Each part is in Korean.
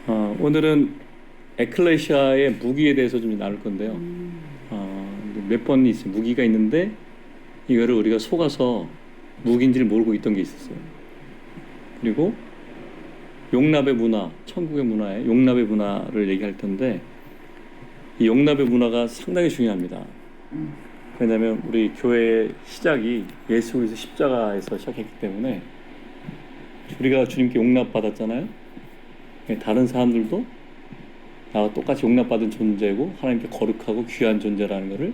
오늘은 에클레시아의 무기에 대해서 좀 나눌 건데요. 몇 번 있어요. 무기가 있는데 이거를 우리가 속아서 무기인지를 모르고 있던 게 있었어요. 그리고 용납의 문화, 천국의 문화에 용납의 문화를 얘기할 텐데 이 용납의 문화가 상당히 중요합니다. 왜냐하면 우리 교회의 시작이 예수 그리스도 십자가에서 시작했기 때문에 우리가 주님께 용납받았잖아요. 다른 사람들도 나와 똑같이 용납받은 존재고 하나님께 거룩하고 귀한 존재라는 것을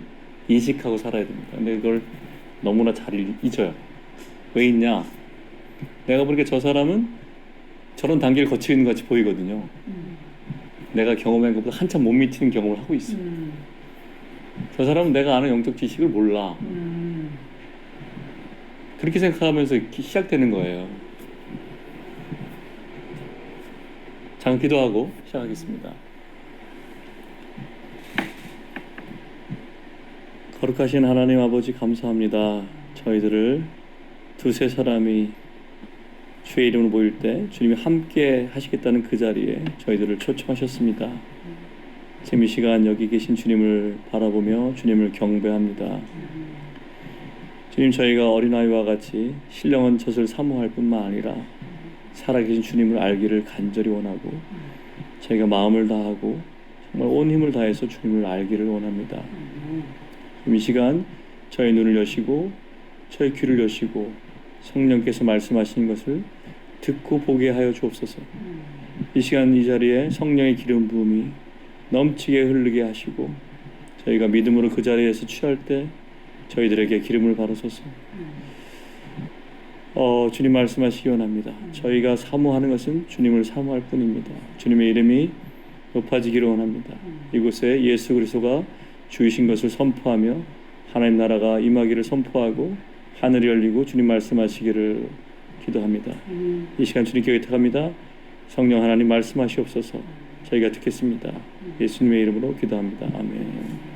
인식하고 살아야 됩니다. 근데 그걸 너무나 잘 잊어요. 왜 있냐? 내가 보니까 저 사람은 저런 단계를 거치고 있는 것 같이 보이거든요. 내가 경험한 것보다 한참 못 미치는 경험을 하고 있어요. 저 사람은 내가 아는 영적 지식을 몰라. 그렇게 생각하면서 시작되는 거예요. 잠깐 기도하고 시작하겠습니다. 거룩하신 하나님 아버지 감사합니다. 저희들을 두세 사람이 주의 이름으로 모일 때 주님이 함께 하시겠다는 그 자리에 저희들을 초청하셨습니다. 지금 이 시간 여기 계신 주님을 바라보며 주님을 경배합니다. 주님, 저희가 어린아이와 같이 신령한 젖을 사모할 뿐만 아니라 살아계신 주님을 알기를 간절히 원하고 저희가 마음을 다하고 정말 온 힘을 다해서 주님을 알기를 원합니다. 이 시간 저희 눈을 여시고 저희 귀를 여시고 성령께서 말씀하시는 것을 듣고 보게 하여 주옵소서. 이 시간 이 자리에 성령의 기름 부음이 넘치게 흐르게 하시고 저희가 믿음으로 그 자리에서 취할 때 저희들에게 기름을 바르소서. 주님 말씀하시기 원합니다. 저희가 사모하는 것은 주님을 사모할 뿐입니다. 주님의 이름이 높아지기를 원합니다. 이곳에 예수 그리스도가 주이신 것을 선포하며 하나님 나라가 임하기를 선포하고 하늘이 열리고 주님 말씀하시기를 기도합니다. 이 시간 주님께 의탁합니다. 성령 하나님 말씀하시옵소서. 저희가 듣겠습니다. 예수님의 이름으로 기도합니다. 아멘.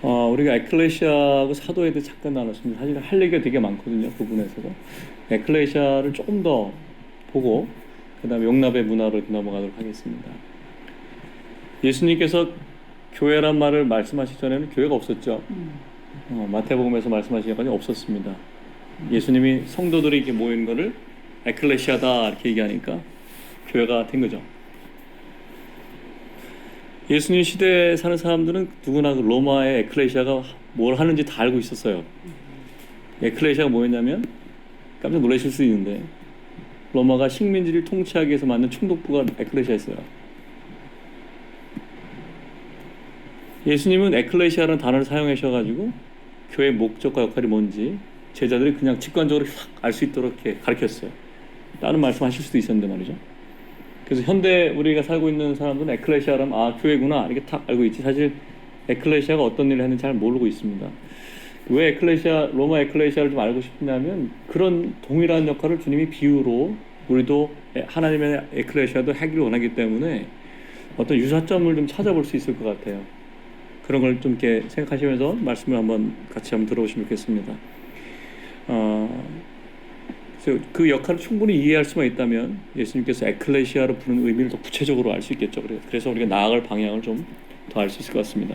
우리가 에클레시아하고 사도에 대해 잠깐 나눴습니다. 사실 할 얘기가 되게 많거든요. 그 부분에서도. 에클레시아를 조금 더 보고 그 다음에 용납의 문화로 넘어가도록 하겠습니다. 예수님께서 교회란 말을 말씀하시기 전에는 교회가 없었죠. 마태복음에서 말씀하시기까지 없었습니다. 예수님이 성도들이 이렇게 모이는 거를 에클레시아다 이렇게 얘기하니까 교회가 된 거죠. 예수님 시대에 사는 사람들은 누구나 그 로마의 에클레시아가 뭘 하는지 다 알고 있었어요. 에클레시아가 뭐였냐면 깜짝 놀라실 수 있는데 로마가 식민지를 통치하기 위해서 만든 총독부가 에클레시아였어요. 예수님은 에클레시아라는 단어를 사용하셔가지고 교회의 목적과 역할이 뭔지 제자들이 그냥 직관적으로 알 수 있도록 이렇게 가르쳤어요. 다른 말씀하실 수도 있었는데 말이죠. 그래서 현대 우리가 살고 있는 사람들은 에클레시아라면 교회구나 이렇게 탁 알고 있지 사실 에클레시아가 어떤 일을 했는지 잘 모르고 있습니다. 왜 로마 에클레시아를 좀 알고 싶냐면 그런 동일한 역할을 주님이 비유로 우리도 하나님의 에클레시아도 하기를 원하기 때문에 어떤 유사점을 좀 찾아볼 수 있을 것 같아요. 그런 걸 좀 이렇게 생각하시면서 말씀을 같이 한번 들어보시면 좋겠습니다. 그래서 그 역할을 충분히 이해할 수만 있다면 예수님께서 에클레시아로 부르는 의미를 더 구체적으로 알 수 있겠죠. 그래서 우리가 나아갈 방향을 좀 더 알 수 있을 것 같습니다.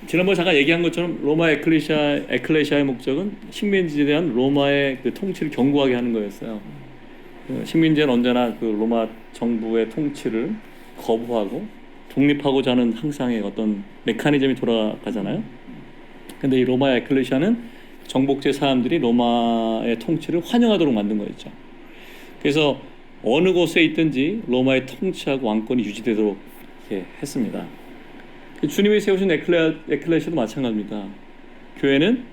지난번에 잠깐 얘기한 것처럼 로마 에클레시아의 목적은 식민지에 대한 로마의 그 통치를 견고하게 하는 거였어요. 식민지는 언제나 그 로마 정부의 통치를 거부하고 독립하고자 하는 항상의 어떤 메커니즘이 돌아가잖아요. 근데 이 로마 에클레시아는 정복제 사람들이 로마의 통치를 환영하도록 만든 거였죠. 그래서 어느 곳에 있든지 로마의 통치하고 왕권이 유지되도록 이렇게 했습니다. 주님이 세우신 에클레시아도 마찬가지입니다. 교회는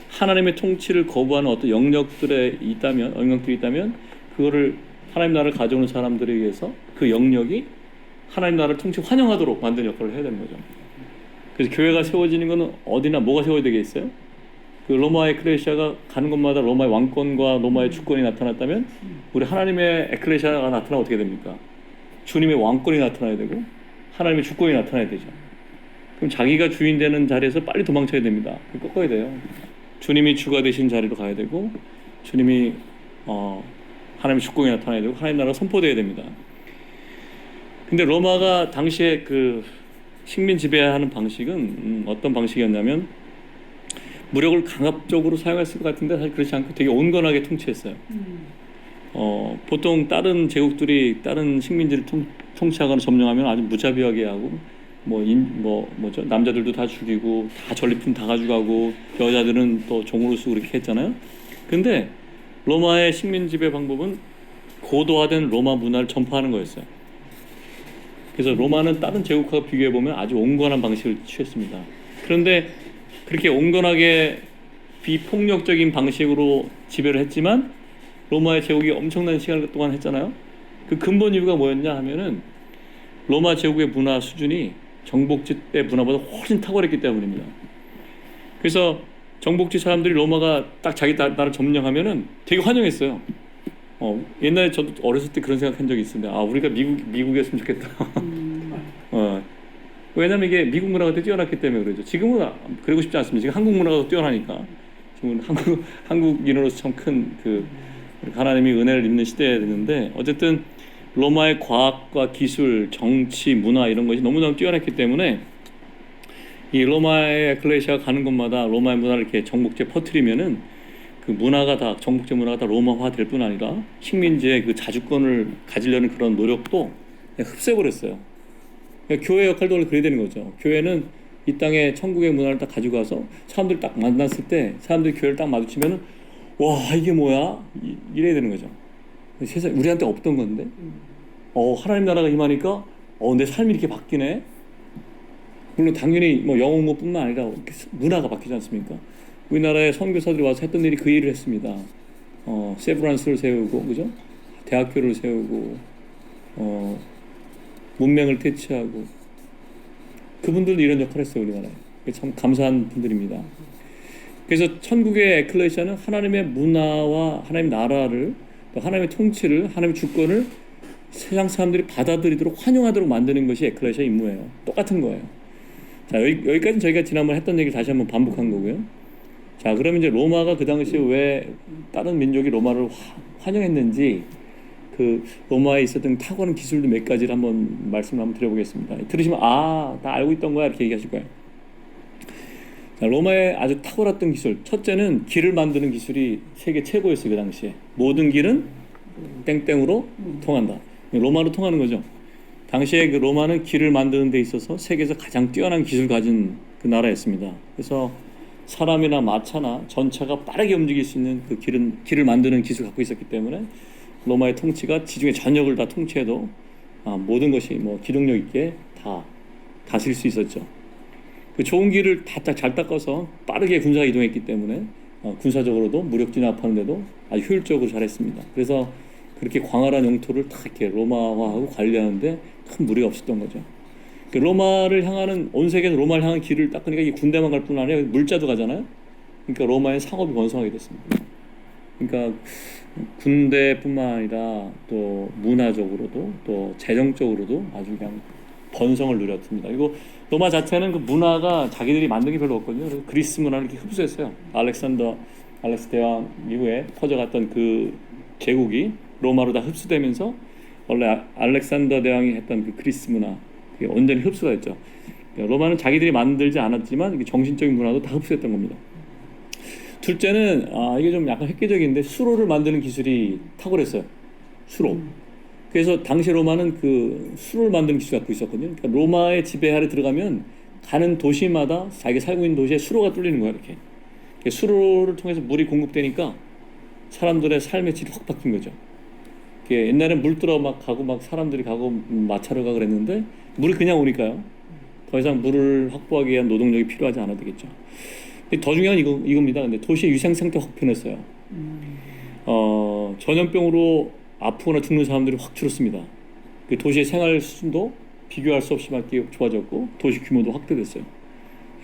하나님의 통치를 거부하는 어떤 영역들이 있다면 그거를 하나님 나라를 가져오는 사람들에 의해서 그 영역이 하나님 나라를 통치 환영하도록 만드는 역할을 해야 되는 거죠. 그래서 교회가 세워지는 것은 어디나 뭐가 세워야 되겠어요? 그 로마 에클레시아가 가는 곳마다 로마의 왕권과 로마의 주권이 나타났다면 우리 하나님의 에클레시아가 나타나면 어떻게 됩니까? 주님의 왕권이 나타나야 되고 하나님의 주권이 나타나야 되죠. 그럼 자기가 주인 되는 자리에서 빨리 도망쳐야 됩니다. 꺾어야 돼요. 주님이 주가 되신 자리로 가야 되고 주님이 하나님의 축복이 나타나야 되고 하나님 나라가 선포돼야 됩니다. 근데 로마가 당시에 그 식민 지배하는 방식은 어떤 방식이었냐면 무력을 강압적으로 사용했을 것 같은데 사실 그렇지 않고 되게 온건하게 통치했어요. 보통 다른 제국들이 다른 식민지를 통치하거나 점령하면 아주 무자비하게 하고 뭐죠 남자들도 다 죽이고 다 전리품 다 가져가고 여자들은 또 종으로 쓰고 그렇게 했잖아요. 근데 로마의 식민 지배 방법은 고도화된 로마 문화를 전파하는 거였어요. 그래서 로마는 다른 제국과 비교해 보면 아주 온건한 방식을 취했습니다. 그런데 그렇게 온건하게 비폭력적인 방식으로 지배를 했지만 로마의 제국이 엄청난 시간 동안 했잖아요. 그 근본 이유가 뭐였냐 하면은 로마 제국의 문화 수준이 정복지 때 문화보다 훨씬 탁월했기 때문입니다. 그래서 정복지 사람들이 로마가 딱 자기 나라를 점령하면은 되게 환영했어요. 옛날에 저도 어렸을 때 그런 생각한 적이 있었는데 우리가 미국이었으면 좋겠다. 왜냐면 이게 미국 문화가 되게 뛰어났기 때문에 그러죠. 지금은 그러고 싶지 않습니다. 지금 한국 문화가 더 뛰어나니까. 지금은 한국인으로서 참 큰 하나님이 은혜를 입는 시대에 됐는데 어쨌든 로마의 과학과 기술, 정치, 문화 이런 것이 너무너무 뛰어났기 때문에 이 로마의 에클레시아가 가는 곳마다 로마의 문화를 이렇게 정복지에 퍼뜨리면은 그 문화가 다 정복지 문화가 다 로마화 될 뿐 아니라 식민지의 그 자주권을 가지려는 그런 노력도 흡수해버렸어요. 그러니까 교회 역할도 원래 그래야 되는 거죠. 교회는 이 땅에 천국의 문화를 딱 가져가서 사람들 딱 만났을 때 사람들이 교회를 딱 마주치면은 와 이게 뭐야 이래야 되는 거죠. 세상 우리한테 없던 건데 하나님 나라가 임하니까 내 삶이 이렇게 바뀌네. 물론 당연히 뭐 영어 공부뿐만 아니라 문화가 바뀌지 않습니까? 우리나라의 선교사들이 와서 했던 일이 그 일을 했습니다. 세브란스를 세우고 그죠? 대학교를 세우고 문맹을 퇴치하고 그분들도 이런 역할을 했어요. 우리나라에. 참 감사한 분들입니다. 그래서 천국의 에클레시아는 하나님의 문화와 하나님의 나라를 또 하나님의 통치를 하나님의 주권을 세상 사람들이 받아들이도록 환영하도록 만드는 것이 에클레시아 임무예요. 똑같은 거예요. 자 여기까지는 저희가 지난번 했던 얘기를 다시 한번 반복한 거고요. 자 그러면 이제 로마가 그 당시에 왜 다른 민족이 로마를 환영했는지 그 로마에 있었던 탁월한 기술도 몇 가지를 한번 말씀을 한번 드려보겠습니다. 들으시면 다 알고 있던 거야 이렇게 얘기하실 거예요. 자, 로마의 아주 탁월했던 기술 첫째는 길을 만드는 기술이 세계 최고였어요. 그 당시에 모든 길은 땡땡으로 통한다. 로마로 통하는 거죠. 당시에 그 로마는 길을 만드는 데 있어서 세계에서 가장 뛰어난 기술을 가진 그 나라였습니다. 그래서 사람이나 마차나 전차가 빠르게 움직일 수 있는 그 길을 만드는 기술을 갖고 있었기 때문에 로마의 통치가 지중해 전역을 다 통치해도 모든 것이 뭐 기동력 있게 다 다스릴 수 있었죠. 그 좋은 길을 잘 닦아서 빠르게 군사가 이동했기 때문에 군사적으로도 무력 진압하는데도 아주 효율적으로 잘했습니다. 그래서 그렇게 광활한 영토를 다 이렇게 로마화하고 관리하는데 큰 무리가 없었던 거죠. 그 로마를 향하는 온 세계에서 로마를 향한 길을 닦으니까 이 군대만 갈 뿐 아니라 물자도 가잖아요. 그러니까 로마의 상업이 번성하게 됐습니다. 그러니까 군대뿐만 아니라 또 문화적으로도 또 재정적으로도 아주 그냥 번성을 누렸습니다. 그리고 로마 자체는 그 문화가 자기들이 만든 게 별로 없거든요. 그래서 그리스 문화를 이렇게 흡수했어요. 알렉스 대왕 이후에 퍼져갔던 그 제국이 로마로 다 흡수되면서 원래 알렉산더 대왕이 했던 그 그리스 문화 그게 온전히 흡수가 됐죠. 로마는 자기들이 만들지 않았지만 정신적인 문화도 다 흡수했던 겁니다. 둘째는 이게 좀 약간 획기적인데 수로를 만드는 기술이 탁월했어요. 수로. 그래서 당시 로마는 그 수로를 만드는 기술을 갖고 있었거든요. 그러니까 로마의 지배 아래 들어가면 가는 도시마다 자기가 살고 있는 도시에 수로가 뚫리는 거야 이렇게. 수로를 통해서 물이 공급되니까 사람들의 삶의 질이 확 바뀐 거죠. 옛날에 물 들어 막 가고 막 사람들이 가고 마차로 가고 그랬는데 물이 그냥 오니까요. 더 이상 물을 확보하기 위한 노동력이 필요하지 않아도 되겠죠. 더 중요한 이겁니다. 근데 도시의 위생 상태가 확 변했어요. 전염병으로 아프거나 죽는 사람들이 확 줄었습니다. 그 도시의 생활 수준도 비교할 수 없이 막 좋아졌고 도시 규모도 확대됐어요.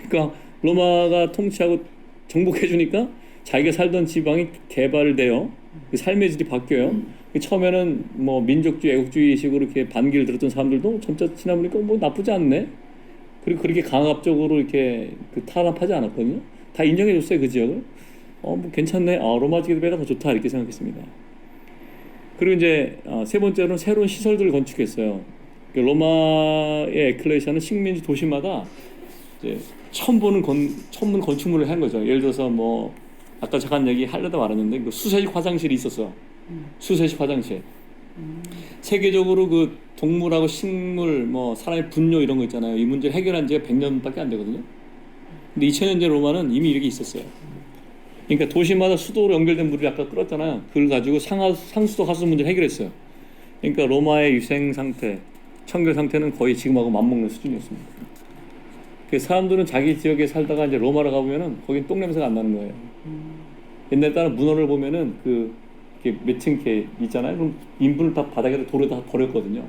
그러니까 로마가 통치하고 정복해주니까 자기가 살던 지방이 개발되어 그 삶의 질이 바뀌어요. 처음에는 뭐 민족주의, 애국주의식으로 이렇게 반기를 들었던 사람들도 점차 지나보니까 뭐 나쁘지 않네. 그리고 그렇게 강압적으로 이렇게 탄압하지 않았거든요. 다 인정해줬어요 그 지역을. 뭐 괜찮네. 로마 지배가 더 좋다 이렇게 생각했습니다. 그리고 이제 세 번째로는 새로운 시설들을 건축했어요. 그 로마의 에클레시아는 식민지 도시마다 이제 처음 보는 건축물을 한 거죠. 예를 들어서 뭐 아까 잠깐 얘기 하려다 말았는데 그 수세식 화장실이 있었어. 수세식 화장실. 세계적으로 그 동물하고 식물, 뭐 사람의 분뇨 이런 거 있잖아요. 이 문제를 해결한 지가 100년밖에 안 되거든요. 근데 2000년대 로마는 이미 이렇게 있었어요. 그러니까 도시마다 수도로 연결된 물을 아까 끌었잖아요. 그걸 가지고 상수도 하수 문제를 해결했어요. 그러니까 로마의 위생 상태, 청결 상태는 거의 지금하고 맞먹는 수준이었습니다. 그 사람들은 자기 지역에 살다가 이제 로마로 가보면은 거긴 똥 냄새가 안 나는 거예요. 옛날에 따른 문헌을 보면은 몇층 이렇게 있잖아요. 그럼 인분을 다 바닥에다 돌에 다 버렸거든요.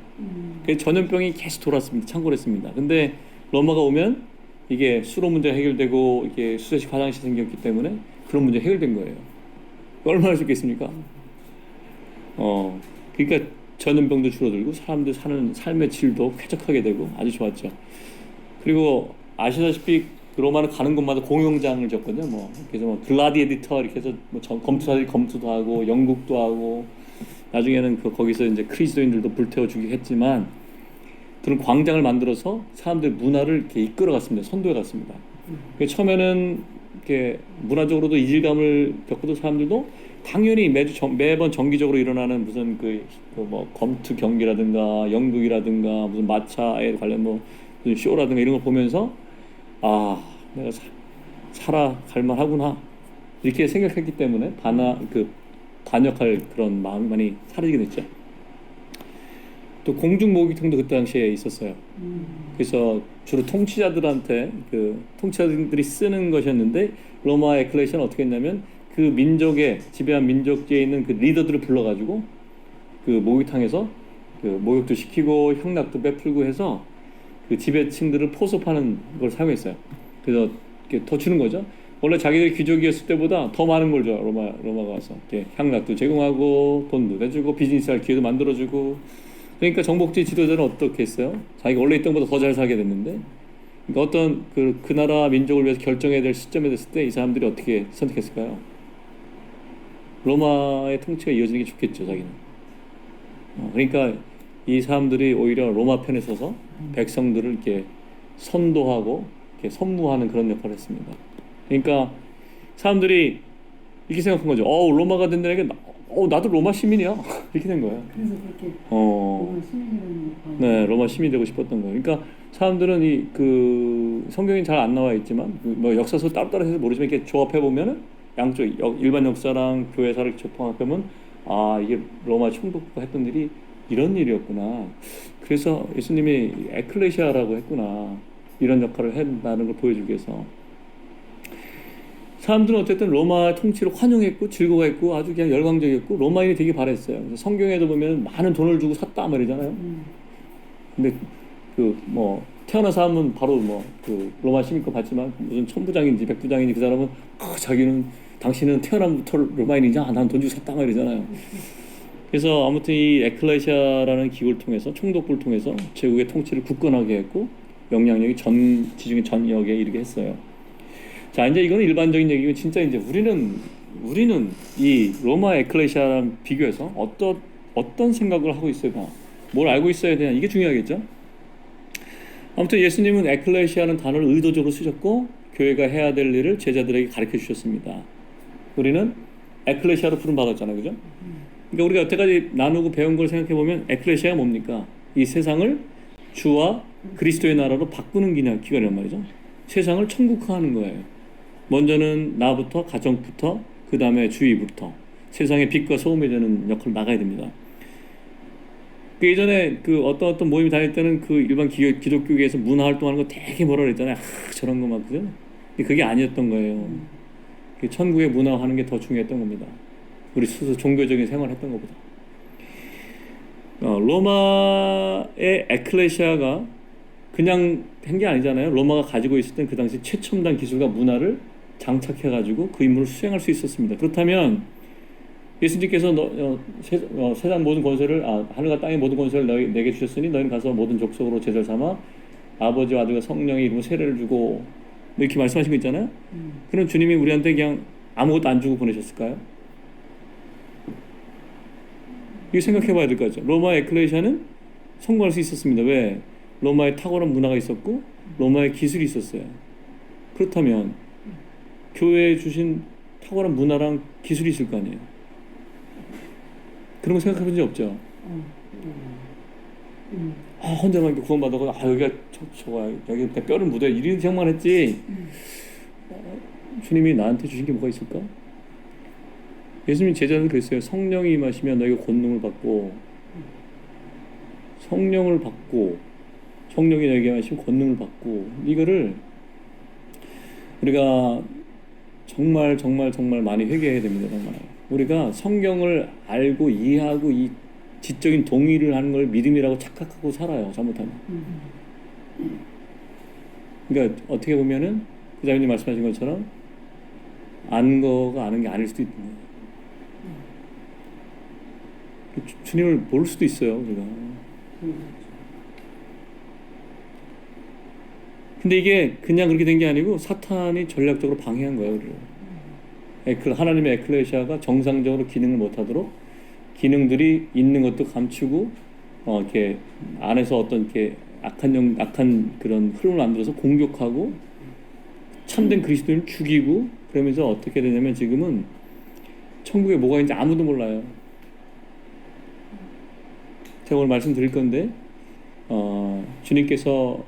그 전염병이 계속 돌았습니다. 창궐했습니다. 근데 로마가 오면 이게 수로 문제 해결되고 이게 수세식 화장실 생겼기 때문에 그런 문제 해결된 거예요. 얼마나 좋겠습니까? 그러니까 전염병도 줄어들고 사람들 사는 삶의 질도 쾌적하게 되고 아주 좋았죠. 그리고 아시다시피 로마는 가는 곳마다 공연장을 줬거든요. 뭐 그래서 뭐 글라디에이터 이렇게 해서 뭐 검투사들이 검투도 하고 연극도 하고 나중에는 거기서 이제 그리스도인들도 불태워 주기 했지만 그런 광장을 만들어서 사람들 문화를 이렇게 이끌어갔습니다. 선도해 갔습니다. 처음에는 이렇게 문화적으로도 이질감을 겪어도 사람들도 당연히 매번 정기적으로 일어나는 무슨 뭐 검투 경기라든가 연극이라든가 무슨 마차에 관련 뭐 무슨 쇼라든가 이런 걸 보면서 내가 살아갈 만하구나 이렇게 생각했기 때문에 반역할 그런 마음이 많이 사라지게 됐죠. 또 공중 모기통도 그때 당시에 있었어요. 그래서 주로 통치자들이 쓰는 것이었는데 로마 에클레시아는 어떻게 했냐면 그 민족의 지배한 민족계에 있는 그 리더들을 불러가지고 그 목욕탕에서 그 목욕도 시키고 향락도 베풀고 해서 그 지배층들을 포섭하는 걸 사용했어요. 그래서 이렇게 더 주는 거죠. 원래 자기들 귀족이었을 때보다 더 많은 걸 줘. 로마가 와서 이렇게 향락도 제공하고 돈도 내주고 비즈니스할 기회도 만들어주고. 그러니까 정복지 지도자는 어떻게 했어요? 자기가 원래 있던 것보다 더 잘 살게 됐는데, 그러니까 어떤 그 나라 민족을 위해서 결정해야 될 시점에 됐을 때 이 사람들이 어떻게 선택했을까요? 로마의 통치가 이어지는 게 좋겠죠, 자기는. 그러니까 이 사람들이 오히려 로마 편에 서서 백성들을 이렇게 선도하고 이렇게 선무하는 그런 역할을 했습니다. 그러니까 사람들이 이렇게 생각한 거죠. 로마가 된 데에게 나도 로마 시민이야. 이렇게 된 거예요. 그래서 그렇게 로마 시민이라는 네, 로마 시민이 되고 싶었던 거예요. 그러니까 사람들은 성경이 잘 안 나와 있지만 뭐 역사서 따로따로 해서 모르지만 이렇게 조합해 보면은 양쪽 일반 역사랑 교회사를 접합해 보면 이게 로마 총독부가 했던 일이 이런 일이었구나. 그래서 예수님이 에클레시아라고 했구나. 이런 역할을 한다는 걸 보여주기 위해서 사람들은 어쨌든 로마 통치를 환영했고 즐거워했고 아주 그냥 열광적이었고 로마인이 되게 바랬어요. 그래서 성경에도 보면 많은 돈을 주고 샀다 말이잖아요. 근데 태어난 사람은 바로 로마 시민권 받지만 무슨 천부장인지 백부장인지 그 사람은 당신은 태어남부터 로마인이냐? 난 돈 주고 샀다 말이잖아요. 그래서 아무튼 이 에클레시아라는 기구를 통해서 총독부를 통해서 제국의 통치를 굳건하게 했고 영향력이 지중해 전역에 이르게 했어요. 자, 이제 이거는 일반적인 얘기고 진짜 이제 우리는 이 로마 에클레시아랑 비교해서 어떤 생각을 하고 있을까? 뭘 알고 있어야 되냐? 이게 중요하겠죠? 아무튼 예수님은 에클레시아라는 단어를 의도적으로 쓰셨고 교회가 해야 될 일을 제자들에게 가르쳐 주셨습니다. 우리는 에클레시아로 부름받았잖아요. 그죠? 그러니까 우리가 여태까지 나누고 배운 걸 생각해 보면 에클레시아가 뭡니까? 이 세상을 주와 그리스도의 나라로 바꾸는 기관이란 말이죠. 세상을 천국화하는 거예요. 먼저는 나부터, 가정부터, 그 다음에 주위부터 세상의 빛과 소금이 되는 역할을 나가야 됩니다. 그 예전에 어떤 모임 다닐 때는 일반 기독교계에서 문화 활동하는 거 되게 뭐라 그랬잖아요. 저런 거 막 그죠? 그게 아니었던 거예요. 천국의 문화하는 게 더 중요했던 겁니다. 우리 스스로 종교적인 생활을 했던 것보다. 로마의 에클레시아가 그냥 한 게 아니잖아요. 로마가 가지고 있을 땐 그 당시 최첨단 기술과 문화를 장착해가지고 그 임무를 수행할 수 있었습니다. 그렇다면 예수님께서 세상 모든 권세를 하늘과 땅의 모든 권세를 내게 주셨으니 너희는 가서 모든 족속으로 제자를 삼아 아버지와 아들과 성령의 이름으로 세례를 주고 이렇게 말씀하신 거 있잖아요. 그럼 주님이 우리한테 그냥 아무것도 안 주고 보내셨을까요? 이거 생각해봐야 될 거죠. 로마 에클레시아는 성공할 수 있었습니다. 왜? 로마에 탁월한 문화가 있었고 로마의 기술이 있었어요. 그렇다면 교회에 주신 탁월한 문화랑 기술이 있을 거 아니에요. 그런 거 생각해 본 적 없죠. 혼자만 이렇게 구원받아서 여기가 저거 여기 내 뼈를 묻어야 이런 생각만 했지. 주님이 나한테 주신 게 뭐가 있을까? 예수님 제자는 그랬어요. 성령이 임하시면 너희가 권능을 받고 성령을 받고 성령이 너희에게 임하시면 권능을 받고 이거를 우리가 정말 많이 회개해야 됩니다. 정말 우리가 성경을 알고 이해하고 이 지적인 동의를 하는 걸 믿음이라고 착각하고 살아요. 잘못하면. 그러니까 어떻게 보면은 그 자매님 말씀하신 것처럼 아는 거가 아는 게 아닐 수도 있는 거예요. 주님을 모를 수도 있어요. 우리가. 근데 이게 그냥 그렇게 된 게 아니고 사탄이 전략적으로 방해한 거예요. 우리를. 하나님의 에클레시아가 정상적으로 기능을 못하도록 기능들이 있는 것도 감추고 이렇게 안에서 어떤 이렇게 악한 그런 흐름을 만들어서 공격하고 참된 그리스도인을 죽이고 그러면서 어떻게 되냐면 지금은 천국에 뭐가 있는지 아무도 몰라요. 제가 오늘 말씀드릴 건데 주님께서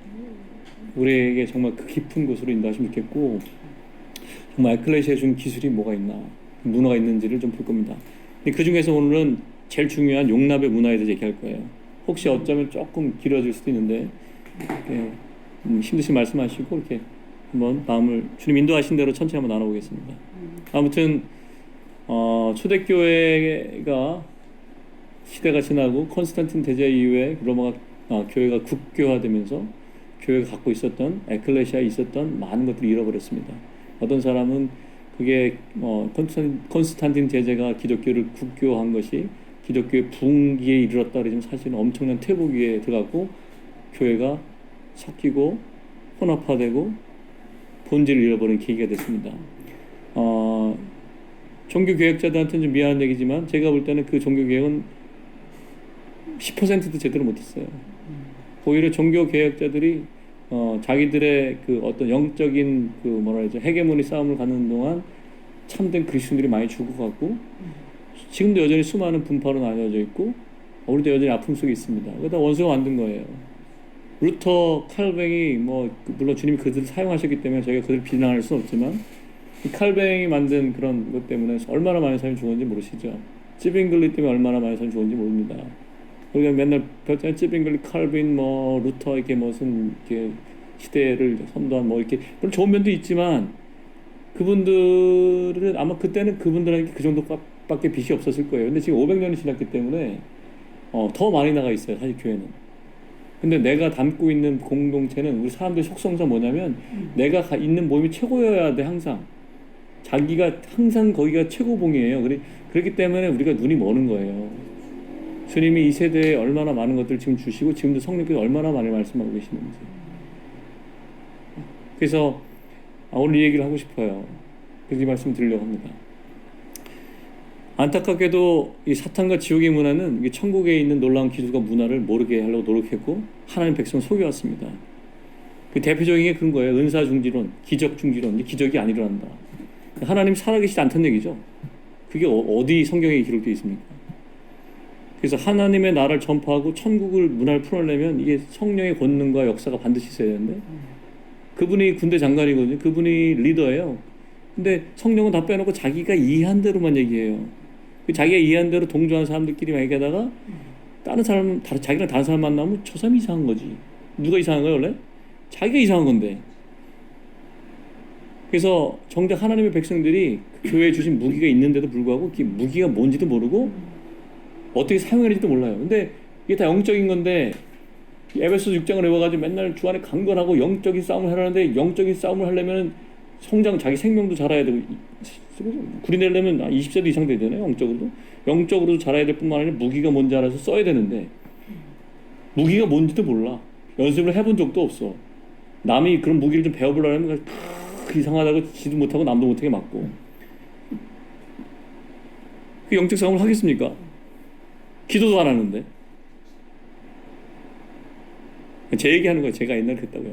우리에게 정말 그 깊은 곳으로 인도하시면 좋겠고 정말 에클레시아에 준 기술이 뭐가 있나 문화가 있는지를 좀 볼 겁니다. 그 중에서 오늘은 제일 중요한 용납의 문화에 대해서 얘기할 거예요. 혹시 어쩌면 조금 길어질 수도 있는데 힘드신 말씀하시고 이렇게 한번 마음을 주님 인도하신 대로 천천히 한번 나눠보겠습니다. 아무튼 초대교회가 시대가 지나고 콘스탄틴 대제 이후에 로마가 교회가 국교화되면서 교회가 갖고 있었던 에클레시아에 있었던 많은 것들을 잃어버렸습니다. 어떤 사람은 그게 콘스탄틴 제제가 기독교를 국교화한 것이 기독교의 붕기에 이르렀다 그러지만 사실은 엄청난 퇴보기에 들어갔고 교회가 섞이고 혼합화되고 본질을 잃어버린 계기가 됐습니다. 종교개혁자들한테는 좀 미안한 얘기지만 제가 볼 때는 그 종교개혁은 10%도 제대로 못했어요. 오히려 종교개혁자들이 자기들의 그 어떤 영적인 그 뭐라 그러죠 헤게모니 싸움을 가는 동안 참된 그리스도인들이 많이 죽어갔고 지금도 여전히 수많은 분파로 나뉘어져 있고 우리도 여전히 아픔 속에 있습니다. 그러다 원수가 만든 거예요. 루터, 칼뱅이 물론 주님이 그들을 사용하셨기 때문에 저희가 그들을 비난할 수는 없지만 이 칼뱅이 만든 그런 것 때문에 얼마나 많은 사람이 죽었는지 모르시죠. 찌빙글리 때문에 얼마나 많은 사람이 죽었는지 모릅니다. 우리가 맨날 배웠잖아요. 찌빙글리, 칼빈, 루터 이렇게 무슨 이렇게 시대를 선도한 이렇게 물론 좋은 면도 있지만 그분들은 아마 그때는 그분들에게 그 정도밖에 빚이 없었을 거예요. 근데 지금 500년이 지났기 때문에 더 많이 나가 있어요. 사실 교회는. 근데 내가 담고 있는 공동체는 우리 사람들의 속성상 뭐냐면 내가 있는 모임이 최고여야 돼. 항상 자기가 항상 거기가 최고봉이에요. 그렇기 때문에 우리가 눈이 머는 거예요. 주님이 이 세대에 얼마나 많은 것들을 지금 주시고 지금도 성령께서 얼마나 많이 말씀하고 계시는지. 그래서 오늘 이 얘기를 하고 싶어요. 그래서 이 말씀 드리려고 합니다. 안타깝게도 이 사탄과 지옥의 문화는 이게 천국에 있는 놀라운 기술과 문화를 모르게 하려고 노력했고 하나님 백성을 속여왔습니다. 그 대표적인 게 그런 거예요. 은사중지론, 기적중지론. 기적이 안 일어난다. 하나님 살아계시지 않다는 얘기죠. 그게 어디 성경에 기록되어 있습니까? 그래서 하나님의 나라를 전파하고 천국을 문화를 풀어내면 이게 성령의 권능과 역사가 반드시 있어야 되는데 그분이 군대 장관이거든요. 그분이 리더예요. 근데 성령은 다 빼놓고 자기가 이해한 대로만 얘기해요. 자기가 이해한 대로 동조하는 사람들끼리 얘기하다가 다른 사람, 자기랑 다른 사람 만나면 저 사람이 이상한 거지. 누가 이상한 거예요 원래? 자기가 이상한 건데. 그래서 정작 하나님의 백성들이 그 교회에 주신 무기가 있는데도 불구하고 그 무기가 뭔지도 모르고 어떻게 사용해야 할지도 몰라요. 근데 이게 다 영적인 건데 에베소서 6장을 외워가지고 맨날 주 안에 강건하고 영적인 싸움을 하려는데 영적인 싸움을 하려면 성장, 자기 생명도 자라야 되고 구리 내려면 20세도 이상 되잖아요. 영적으로도 자라야 될 뿐만 아니라 무기가 뭔지 알아서 써야 되는데 무기가 뭔지도 몰라. 연습을 해본 적도 없어. 남이 그런 무기를 좀 배워보려면 이상하다고 지도 못하고 남도 못하게 맞고 그 영적 싸움을 하겠습니까? 기도도 안 하는데. 제 얘기하는 거예요. 제가 옛날에 그랬다고요.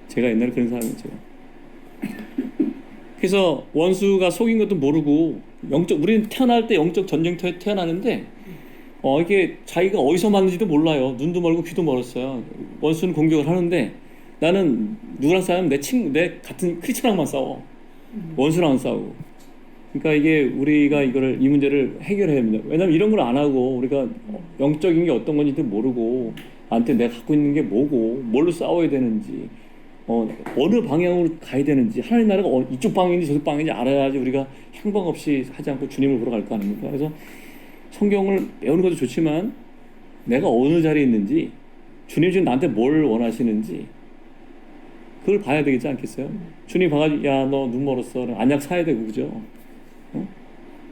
제가 옛날에 그런 사람이에요. 제가. 그래서 원수가 속인 것도 모르고 우리는 태어날 때 영적 전쟁터에 태어나는데 이게 자기가 어디서 맞는지도 몰라요. 눈도 멀고 귀도 멀었어요. 원수는 공격을 하는데 나는 누구랑 싸우면 내 같은 크리스천랑만 싸워. 원수랑 안 싸우고. 그러니까 이게 우리가 이 문제를 해결해야 됩니다. 왜냐면 이런 걸 안 하고 우리가 영적인 게 어떤 건지도 모르고 나한테 내가 갖고 있는 게 뭐고 뭘로 싸워야 되는지 어느 방향으로 가야 되는지 하나님 나라가 이쪽 방향인지 저쪽 방향인지 알아야지 우리가 행방 없이 하지 않고 주님을 보러 갈 거 아닙니까? 그래서 성경을 배우는 것도 좋지만 내가 어느 자리에 있는지 주님 지금 나한테 뭘 원하시는지 그걸 봐야 되겠지 않겠어요? 주님 봐가지고 야 너 눈 멀었어 안약 사야 되고 그죠?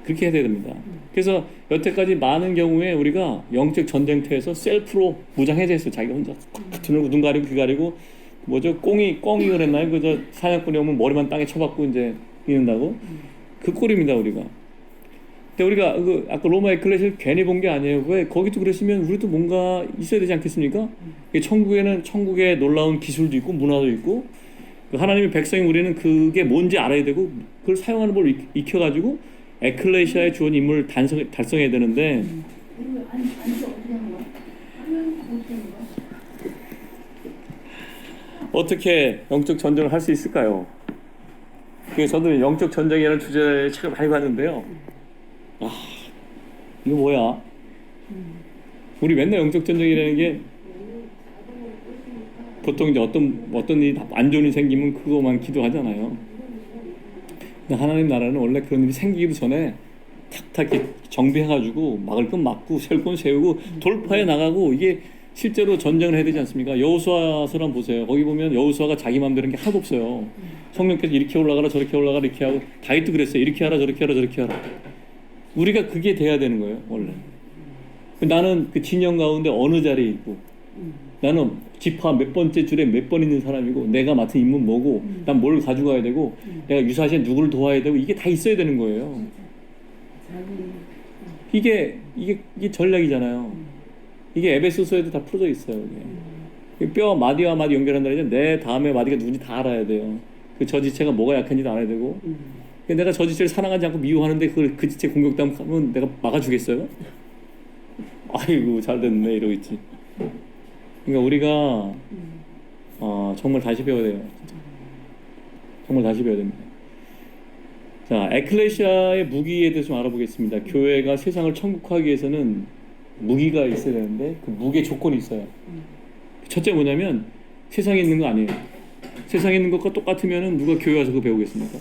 그렇게 해야 됩니다. 그래서 여태까지 많은 경우에 우리가 영적 전쟁터에서 셀프로 무장해제 했어요. 자기가 혼자 눈 가리고 귀 가리고 뭐죠? 꽁이 그랬나요? 그저 사냥꾼이 오면 머리만 땅에 쳐박고 이제 이는다고 그 꼴입니다 우리가. 근데 우리가 아까 로마 에클레시아를 괜히 본 게 아니에요. 왜 거기도 그러시면 우리도 뭔가 있어야 되지 않겠습니까? 천국에는 천국의 놀라운 기술도 있고 문화도 있고 하나님의 백성인 우리는 그게 뭔지 알아야 되고 그걸 사용하는 걸 익혀가지고 에클레시아의 주원 임무를 달성해야 되는데 그리고 안지 어떻게 하는 거야? 하면 어떻게 하는 거야? 어떻게 영적 전쟁을 할 수 있을까요? 그래서 저도 영적 전쟁이라는 주제의 책을 많이 봤는데요. 이거 뭐야? 우리 맨날 영적 전쟁이라는 게 보통 이제 어떤 일이 안 좋은 일이 생기면 그거만 기도하잖아요. 근데 하나님 나라는 원래 그런 일이 생기기도 전에 탁탁 이렇게 정비해가지고 막을 건 막고 세울 건 세우고 돌파해 나가고 이게 실제로 전쟁을 해야 되지 않습니까? 여호수아서를 한번 보세요. 거기 보면 여호수아가 자기 마음대로 하는 게 하나도 없어요. 성령께서 이렇게 올라가라 저렇게 올라가라 이렇게 하고 다윗도 그랬어요. 이렇게 하라 저렇게 하라 저렇게 하라. 우리가 그게 돼야 되는 거예요. 원래. 나는 그 진영 가운데 어느 자리에 있고 나는 지파 몇 번째 줄에 몇 번 있는 사람이고 내가 맡은 임무는 뭐고 난 뭘 가져가야 되고 내가 유사시에 누구를 도와야 되고 이게 다 있어야 되는 거예요. 이게 전략이잖아요. 이게 에베소서에도 다 풀어져 있어요. 이게. 뼈 마디와 마디 연결한다 그러죠. 내 다음에 마디가 누군지 다 알아야 돼요. 그 저 지체가 뭐가 약한지도 알아야 되고 내가 저 지체를 사랑하지 않고 미워하는데 그 지체 공격당하면 내가 막아주겠어요? 아이고 잘 됐네 이러고 있지. 그러니까 우리가 정말 다시 배워야 돼요. 정말 다시 배워야 됩니다. 자, 에클레시아의 무기에 대해서 좀 알아보겠습니다. 교회가 세상을 천국화하기 위해서는 무기가 있어야 되는데 그 무기의 조건이 있어요. 첫째 뭐냐면 세상에 있는 거 아니에요. 세상에 있는 것과 똑같으면 누가 교회 와서 그거 배우겠습니까?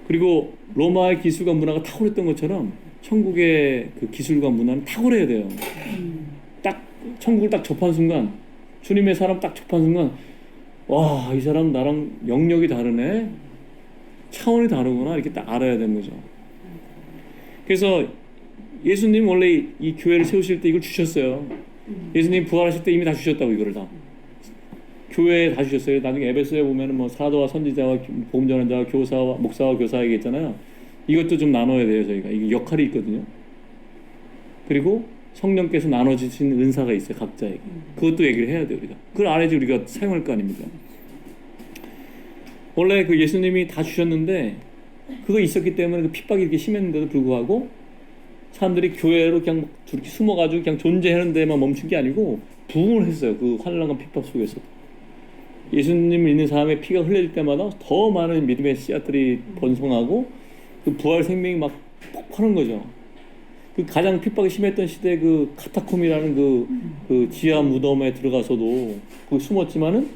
그리고 로마의 기술과 문화가 탁월했던 것처럼 천국의 그 기술과 문화는 탁월해야 돼요. 딱 천국을 딱 접한 순간 주님의 사람 딱 접한 순간 와, 이 사람 나랑 영역이 다르네, 차원이 다르구나 이렇게 딱 알아야 되는 거죠. 그래서 예수님 원래 이 교회를 세우실 때 이걸 주셨어요. 예수님 부활하실 때 이미 다 주셨다고 이거를 다 교회에 다 주셨어요. 나중에 에베소에 보면은 뭐 사도와 선지자와 복음 전환자와 교사와 목사와 교사 얘기했잖아요. 이것도 좀 나눠야 돼요. 저희가 이게 역할이 있거든요. 그리고 성령께서 나눠주신 은사가 있어요. 각자에게. 그것도 얘기를 해야 돼요. 우리가 그걸 알아야지 우리가 사용할 거 아닙니까? 원래 그 예수님이 다 주셨는데 그거 있었기 때문에 그 핍박이 이렇게 심했는데도 불구하고 사람들이 교회로 그냥 저렇게 숨어가지고 그냥 존재하는 데만 멈춘 게 아니고 부흥을 했어요. 그 환난과 핍박 속에서. 예수님을 믿는 사람의 피가 흘릴 때마다 더 많은 믿음의 씨앗들이 번성하고 그 부활 생명이 막 폭발한 거죠. 그 가장 핍박이 심했던 시대 그 카타콤이라는 그 지하 무덤에 들어가서도 거기 숨었지만은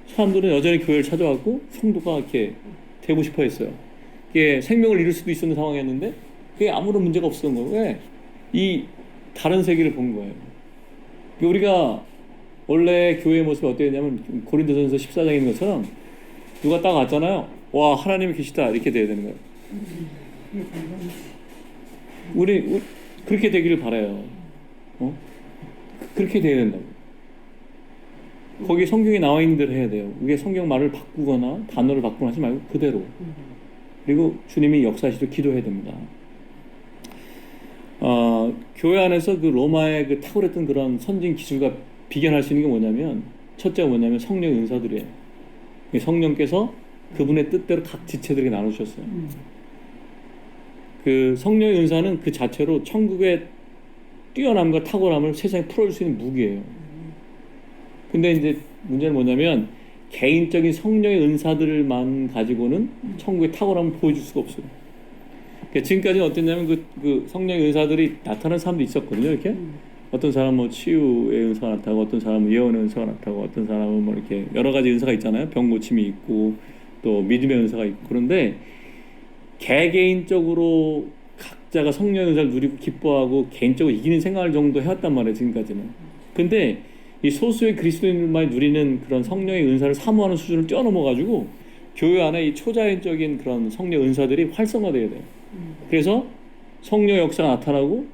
사람들은 여전히 교회를 찾아왔고 성도가 이렇게 되고 싶어 했어요. 이게 생명을 잃을 수도 있었는 상황이었는데 그게 아무런 문제가 없었던 거예요. 왜? 이 다른 세계를 본 거예요. 우리가 원래 교회의 모습이 어땠냐면 고린도전서 14장에 있는 것처럼 누가 딱 왔잖아요. 와, 하나님이 계시다 이렇게 돼야 되는 거예요. 우리 그렇게 되기를 바라요. 그렇게 돼야 된다고. 거기 성경에 나와 있는 대로 해야 돼요. 이게 성경 말을 바꾸거나 단어를 바꾸거나 하지 말고 그대로. 그리고 주님이 역사하시도록 기도해야 됩니다. 교회 안에서 그 로마의 그 탁월했던 그런 선진 기술과 비견할 수 있는 게 뭐냐면 첫째가 뭐냐면 성령의 은사들이에요. 성령께서 그분의 뜻대로 각 지체들에게 나누셨어요. 그 성령의 은사는 그 자체로 천국의 뛰어남과 탁월함을 세상에 풀어줄 수 있는 무기예요. 근데 이제 문제는 뭐냐면 개인적인 성령의 은사들만 가지고는 천국의 탁월함을 보여줄 수가 없어요. 그러니까 지금까지는 어땠냐면 그 성령의 은사들이 나타나는 사람도 있었거든요. 이렇게 어떤 사람은 뭐 치유의 은사가 나타나고, 어떤 사람은 예언의 은사가 나타나고, 어떤 사람은 뭐 이렇게 여러 가지 은사가 있잖아요. 병 고침이 있고 또 믿음의 은사가 있고. 그런데 개개인적으로 각자가 성령의 은사를 누리고 기뻐하고 개인적으로 이기는 생활 정도 해왔단 말이에요. 지금까지는. 근데 이 소수의 그리스도인들만 누리는 그런 성령의 은사를 사모하는 수준을 뛰어넘어가지고 교회 안에 이 초자연적인 그런 성령 은사들이 활성화돼야 돼요. 그래서 성령의 역사가 나타나고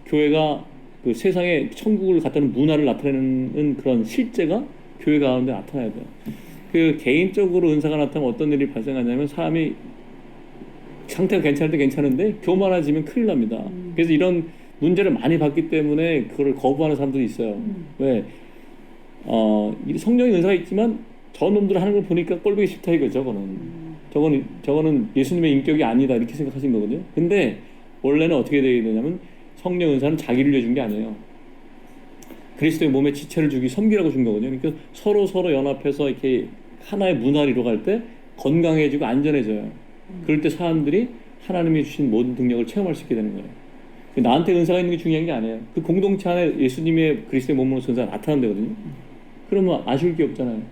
교회가 그 세상에 천국을 갖다는 문화를 나타내는 그런 실제가 교회 가운데 나타나야 돼요. 그 개인적으로 은사가 나타나면 어떤 일이 발생하냐면 사람이 상태가 괜찮을 때 괜찮은데 교만해지면 큰일 납니다. 그래서 이런 문제를 많이 받기 때문에 그걸 거부하는 사람들이 있어요. 왜? 성령의 은사가 있지만 저 놈들 하는 걸 보니까 꼴보기 싫다 이거죠. 저거는 예수님의 인격이 아니다 이렇게 생각하신 거거든요. 근데 원래는 어떻게 되어야 되냐면 성령 은사는 자기를 위해 준 게 아니에요. 그리스도의 몸에 지체를 주기 섬기라고 준 거거든요. 그러니까 서로 연합해서 이렇게 하나의 문화를 이뤄갈 때 건강해지고 안전해져요. 그럴 때 사람들이 하나님이 주신 모든 능력을 체험할 수 있게 되는 거예요. 나한테 은사가 있는 게 중요한 게 아니에요. 그 공동체 안에 예수님의 그리스도의 몸으로서 은사가 나타나는 되거든요. 그러면 아쉬울 게 없잖아요.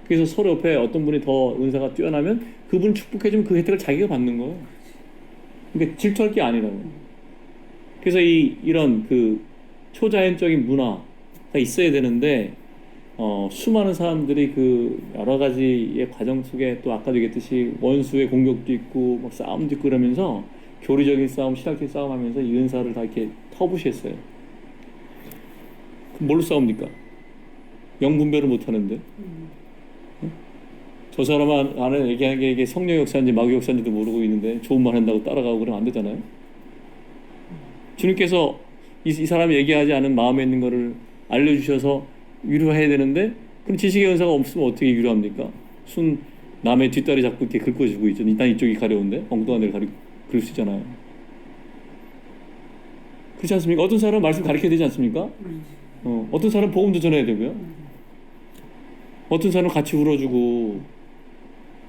그래서 서로 옆에 어떤 분이 더 은사가 뛰어나면 그분을 축복해주면 그 혜택을 자기가 받는 거예요. 그러니까 질투할 게 아니라고. 그래서 이런 그 초자연적인 문화가 있어야 되는데 수많은 사람들이 그 여러 가지의 과정 속에 또 아까도 얘기했듯이 원수의 공격도 있고 막 싸움도 있고 그러면서 교리적인 싸움, 신학적인 싸움 하면서 이 은사를 다 이렇게 터부시했어요. 그럼 뭘로 싸웁니까? 영분별을 못 하는데. 저 사람 안에 얘기하는 게 이게 성령 역사인지 마귀 역사인지도 모르고 있는데 좋은 말 한다고 따라가고 그러면 안 되잖아요. 주님께서 이 사람이 얘기하지 않은 마음에 있는 거를 알려주셔서 위로해야 되는데 그럼 지식의 은사가 없으면 어떻게 위로합니까? 남의 뒷다리 잡고 이렇게 긁어주고 있죠. 난 이쪽이 가려운데 엉뚱한 데를 그럴 수 있잖아요. 그렇지 않습니까? 어떤 사람은 말씀 가르쳐야 되지 않습니까? 어떤 사람은 복음도 전해야 되고요. 어떤 사람은 같이 울어주고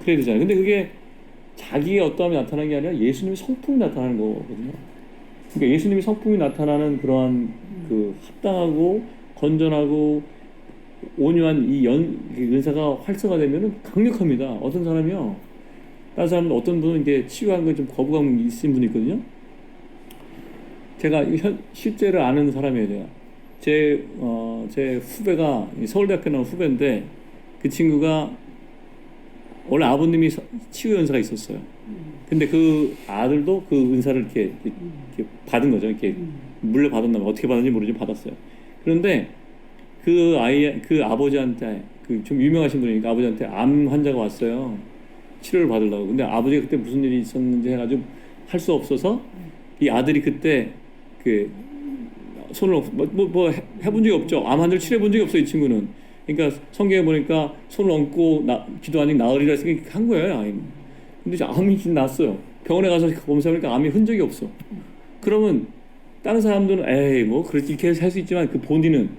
그래야 되잖아요. 근데 그게 자기의 어떠함이 나타나는 게 아니라 예수님의 성품이 나타나는 거거든요. 그러니까 예수님의 성품이 나타나는 그러한 그 합당하고 건전하고 온유한 이 은사가 활성화되면은 강력합니다. 어떤 사람이요, 다른 사람은 어떤 분은 이제 치유하는 거 좀 거부감이 있으신 분이 있거든요. 제가 실제로 아는 사람이에요. 제 후배가 서울대학교 나온 후배인데 그 친구가 원래 아버님이 치유 은사가 있었어요. 근데 그 아들도 그 은사를 이렇게 받은 거죠. 이렇게 물려 받았나 봐. 어떻게 받았는지 모르지만 받았어요. 그런데 그 아버지한테 좀 유명하신 분이니까 아버지한테 암 환자가 왔어요. 치료를 받으려고. 근데 아버지가 그때 무슨 일이 있었는지 해가지고 할 수 없어서 이 아들이 그때 손을 해본 적이 없죠. 암 환자를 치료해 본 적이 없어요. 이 친구는. 그러니까 성경에 보니까 손을 얹고 기도하니 나으리라 생각한 거예요. 아이는. 근데 암이 났어요. 병원에 가서 검사하니까 암이 흔적이 없어. 그러면 다른 사람들은 에이 뭐 그렇지 이렇게 할 수 있지만 그 본인은